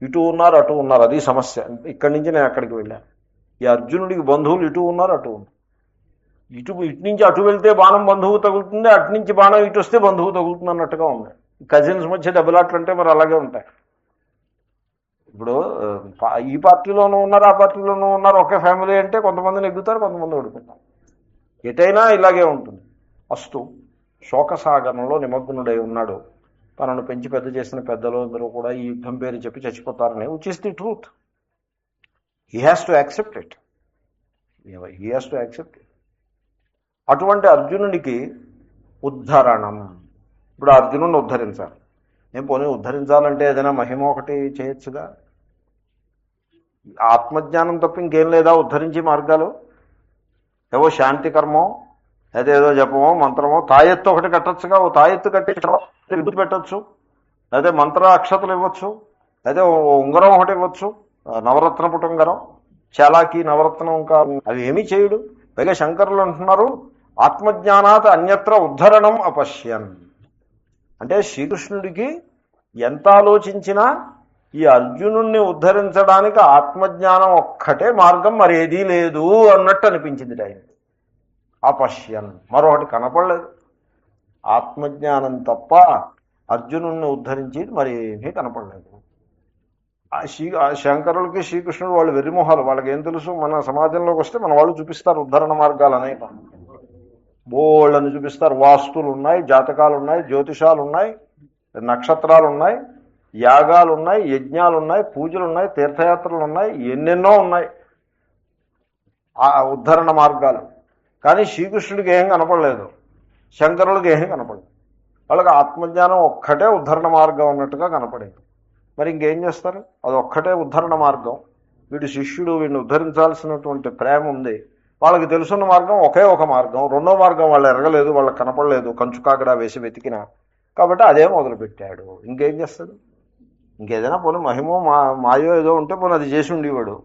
ఇటు ఉన్నారు అటు ఉన్నారు, అది సమస్య. ఇక్కడి నుంచి నేను అక్కడికి వెళ్ళాను. ఈ అర్జునుడికి బంధువులు ఇటు ఉన్నారు అటు ఉన్నారు. ఇటు నుంచి అటు వెళ్తే బాణం బంధువు తగులుతుంది, అటు నుంచి బాణం ఇటు వస్తే బంధువు తగులుతుంది అన్నట్టుగా ఉంది. కజిన్స్ మధ్య దెబ్బలాట్లు అంటే మరి అలాగే ఉంటాయి. ఇప్పుడు ఈ పార్టీలోనూ ఉన్నారు ఆ పార్టీలోనూ ఉన్నారు, ఒకే ఫ్యామిలీ అంటే కొంతమంది నెగ్గుతారు, కొంతమంది ఓడిపోతారు. ఎటైనా ఇలాగే ఉంటుంది. అస్తు శోకసాగరంలో నిమగ్నుడై ఉన్నాడు. తనను పెంచి పెద్ద చేసిన పెద్దలు అందరూ కూడా ఈ యుద్ధం పేరు చెప్పి చచ్చిపోతారని, which is the truth. He has to accept it. He has to accept it. అటువంటి అర్జునుడికి ఉద్ధరణం. ఇప్పుడు అర్జునుడిని ఉద్ధరించాలి. నేను పోనీ ఉద్ధరించాలంటే ఏదైనా మహిమ ఒకటి చేయొచ్చుగా. ఆత్మజ్ఞానం తప్ప ఇంకేం లేదా ఉద్ధరించే మార్గాలు? ఏవో శాంతి కర్మో, అయితే ఏదో జపమో మంత్రమో, తాయెత్తు ఒకటి కట్టచ్చుగా. ఓ తాయెత్తు కట్టి విభూతి పెట్టచ్చు, అయితే మంత్ర అక్షతలు ఇవ్వచ్చు, అయితే ఉంగరం ఒకటి ఇవ్వచ్చు, నవరత్న పుటుంగరం, చాలాకి నవరత్నం. ఇంకా అవి ఏమీ చేయుడు. పైగా శంకరులు అంటున్నారు ఆత్మజ్ఞానాత్ అన్యత్ర ఉద్ధరణం అపశ్యన్. అంటే శ్రీకృష్ణుడికి ఎంత ఆలోచించినా ఈ అర్జునుణ్ణి ఉద్ధరించడానికి ఆత్మజ్ఞానం ఒక్కటే మార్గం, మరి ఏదీ లేదు అన్నట్టు అనిపించింది ఆయన. అపశ్యన్, మరొకటి కనపడలేదు. ఆత్మజ్ఞానం తప్ప అర్జునుణ్ణి ఉద్ధరించేది మరి ఏమీ కనపడలేదు. ఆ శంకరులకి శ్రీకృష్ణుడు వాళ్ళు వెర్రిమొహాలు. వాళ్ళకి ఏం తెలుసు? మన సమాజంలోకి వస్తే మన వాళ్ళు చూపిస్తారు ఉద్ధరణ మార్గాలు అనేక, బోళ్ళని చూపిస్తారు. వాస్తులు ఉన్నాయి, జాతకాలు ఉన్నాయి, జ్యోతిషాలు ఉన్నాయి, నక్షత్రాలు ఉన్నాయి, యాగాలు ఉన్నాయి, యజ్ఞాలు ఉన్నాయి, పూజలు ఉన్నాయి, తీర్థయాత్రలు ఉన్నాయి, ఎన్నెన్నో ఉన్నాయి ఆ ఉద్ధరణ మార్గాలు. కానీ శ్రీకృష్ణుడికి ఏం కనపడలేదు, శంకరులకు ఏం కనపడలేదు. వాళ్ళకి ఆత్మజ్ఞానం ఒక్కటే ఉద్ధరణ మార్గం అన్నట్టుగా కనపడేది. మరి ఇంకేం చేస్తారు? అది ఒక్కటే ఉద్ధరణ మార్గం. వీడు శిష్యుడు, వీడిని ఉద్ధరించాల్సినటువంటి ప్రేమ ఉంది. వాళ్ళకి తెలుసున్న మార్గం ఒకే ఒక మార్గం, రెండో మార్గం వాళ్ళు ఎరగలేదు, వాళ్ళకి కనపడలేదు, కంచుకాకడా వేసి వెతికినా. కాబట్టి అదే మొదలుపెట్టాడు. ఇంకేం చేస్తాడు? ఇంకేదైనా పోనీ మహిమో మాయో ఏదో ఉంటే పోనీ అది చేసి ఉండేవాడు.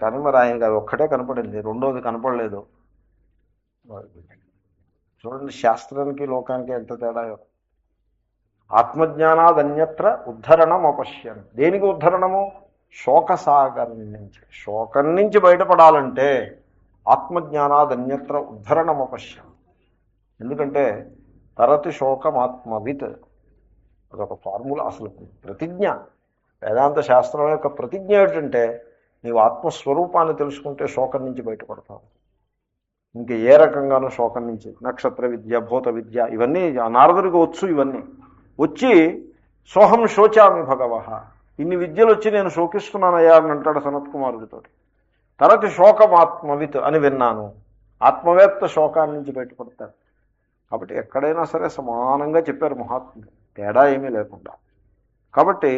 కానీ మరి ఆయనకి అది ఒక్కటే కనపడింది, రెండోది కనపడలేదు. చూడండి శాస్త్రానికి లోకానికి ఎంత తేడా. ఆత్మజ్ఞానాదన్యత్ర ఉద్ధరణం అపశ్యన్. దేనికి ఉద్ధరణము? శోకసాగరం నుంచి. శోకం నుంచి బయటపడాలంటే ఆత్మజ్ఞానాదన్యత్ర ఉద్ధరణం అపశ్యన్. ఎందుకంటే తరతి శోకమాత్మవిత్, అదొక ఫార్ములా. అసలు ప్రతిజ్ఞ, వేదాంత శాస్త్రం యొక్క ప్రతిజ్ఞ ఏమిటంటే నీవు ఆత్మస్వరూపాన్ని తెలుసుకుంటే శోకం నుంచి బయటపడతావు. ఇంక ఏ రకంగానూ శోకం నుంచి. నక్షత్ర విద్య, భూత విద్య, ఇవన్నీ నారదుడికి వచ్చు. ఇవన్నీ వచ్చి సోహం శోచామి భగవః, ఇన్ని విద్యలు వచ్చి నేను శోకిస్తున్నానయ్యా అని అంటాడు సనత్కుమారుడితో. తరతి శోకమాత్మవిత్ అని విన్నాను. ఆత్మవేత్త శోకాన్ని నుంచి బయటపడతాడు. కాబట్టి ఎక్కడైనా సరే సమానంగా చెప్పారు మహాత్ములు, తేడా ఏమీ లేకుండా. కాబట్టి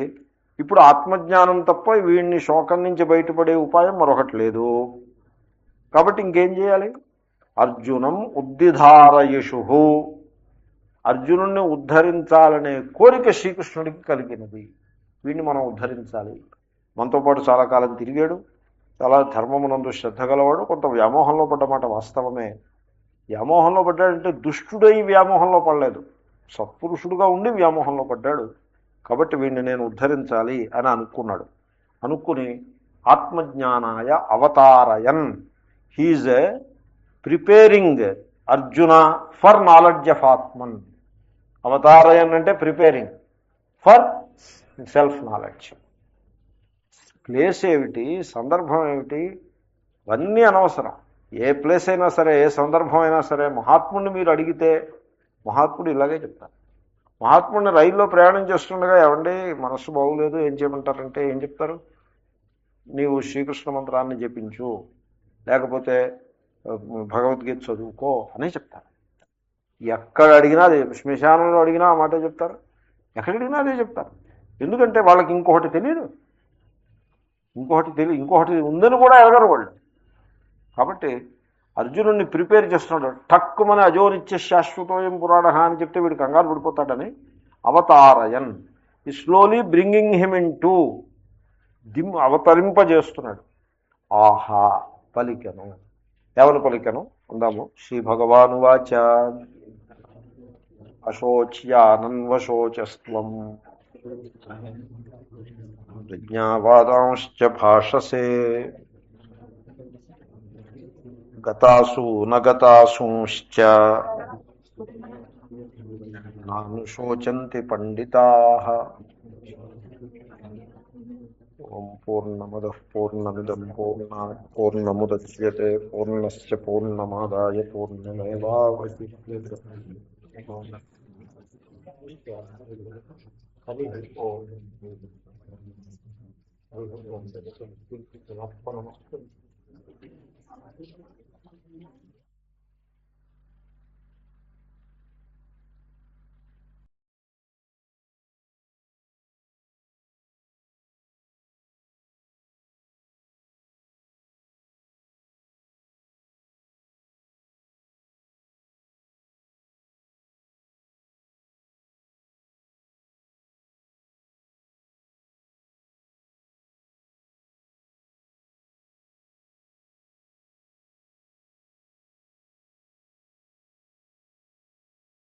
ఇప్పుడు ఆత్మజ్ఞానం తప్ప వీడిని శోకం నుంచి బయటపడే ఉపాయం మరొకటి లేదు. కాబట్టి ఇంకేం చేయాలి? అర్జునం ఉద్దిధారయుషు. అర్జునుడిని ఉద్ధరించాలనే కోరిక శ్రీకృష్ణుడికి కలిగినది. వీడిని మనం ఉద్ధరించాలి. మనతో పాటు చాలా కాలం తిరిగాడు, చాలా ధర్మమునందు శ్రద్ధ గలవాడు. కొంత వ్యామోహంలో పడ్డమాట వాస్తవమే. వ్యామోహంలో పడ్డాడంటే దుష్టుడై వ్యామోహంలో పడలేదు, సత్పురుషుడుగా ఉండి వ్యామోహంలో పడ్డాడు. కాబట్టి వీడిని నేను ఉద్ధరించాలి అని అనుకున్నాడు. అనుకుని ఆత్మజ్ఞానాయ అవతారయన్, he's preparing Arjuna for knowledge of Atman. అవతారయన్ అంటే preparing for self knowledge. Place ఏమిటి, సందర్భం ఏమిటి, ఇవన్నీ అనవసరం. ఏ ప్లేస్ అయినా సరే, ఏ సందర్భం అయినా సరే, మహాత్ముడిని మీరు అడిగితే మహాత్ముడు ఇలాగే చెప్తారు. మహాత్ముడిని రైల్లో ప్రయాణం చేస్తుండగా ఏమండి మనస్సు బాగోలేదు ఏం చేయమంటారంటే ఏం చెప్తారు? నీవు శ్రీకృష్ణ మంత్రాన్ని జపించు, లేకపోతే భగవద్గీత చదువుకో అనే చెప్తారు. ఎక్కడ అడిగినా అదే, శ్మశానంలో అడిగినా ఆ మాటే చెప్తారు, ఎక్కడ అడిగినా అదే చెప్తారు. ఎందుకంటే వాళ్ళకి ఇంకొకటి తెలియదు, ఇంకొకటి ఉందని కూడా ఎరగరు వాళ్ళు. కాబట్టి అర్జునుడిని ప్రిపేర్ చేస్తున్నాడు. టక్కుమని అజోనిత్య శాశ్వతోయం పురాణ అని చెప్తే వీడు కంగారు పడిపోతాడని అవతారయన్, he slowly bringing him into అవతరింపజేస్తున్నాడు. ఆహా పలికెను. ఎవరు పలికెను అందాము. శ్రీ భగవాను వాచ అశోచ్యానన్వశోచస్త్వం ప్రజ్ఞావాదాంశ్చ భాషసే గతాసు నగతాసూంశ్చ నానుశోచంతి పండితాః. ఓం పూర్ణమదః పూర్ణమిదం పూర్ణాత్ పూర్ణముదచ్యతే పూర్ణస్య పూర్ణమాదాయ పూర్ణమేవావశిష్యతే. హరి ఓం. హరి ఓం.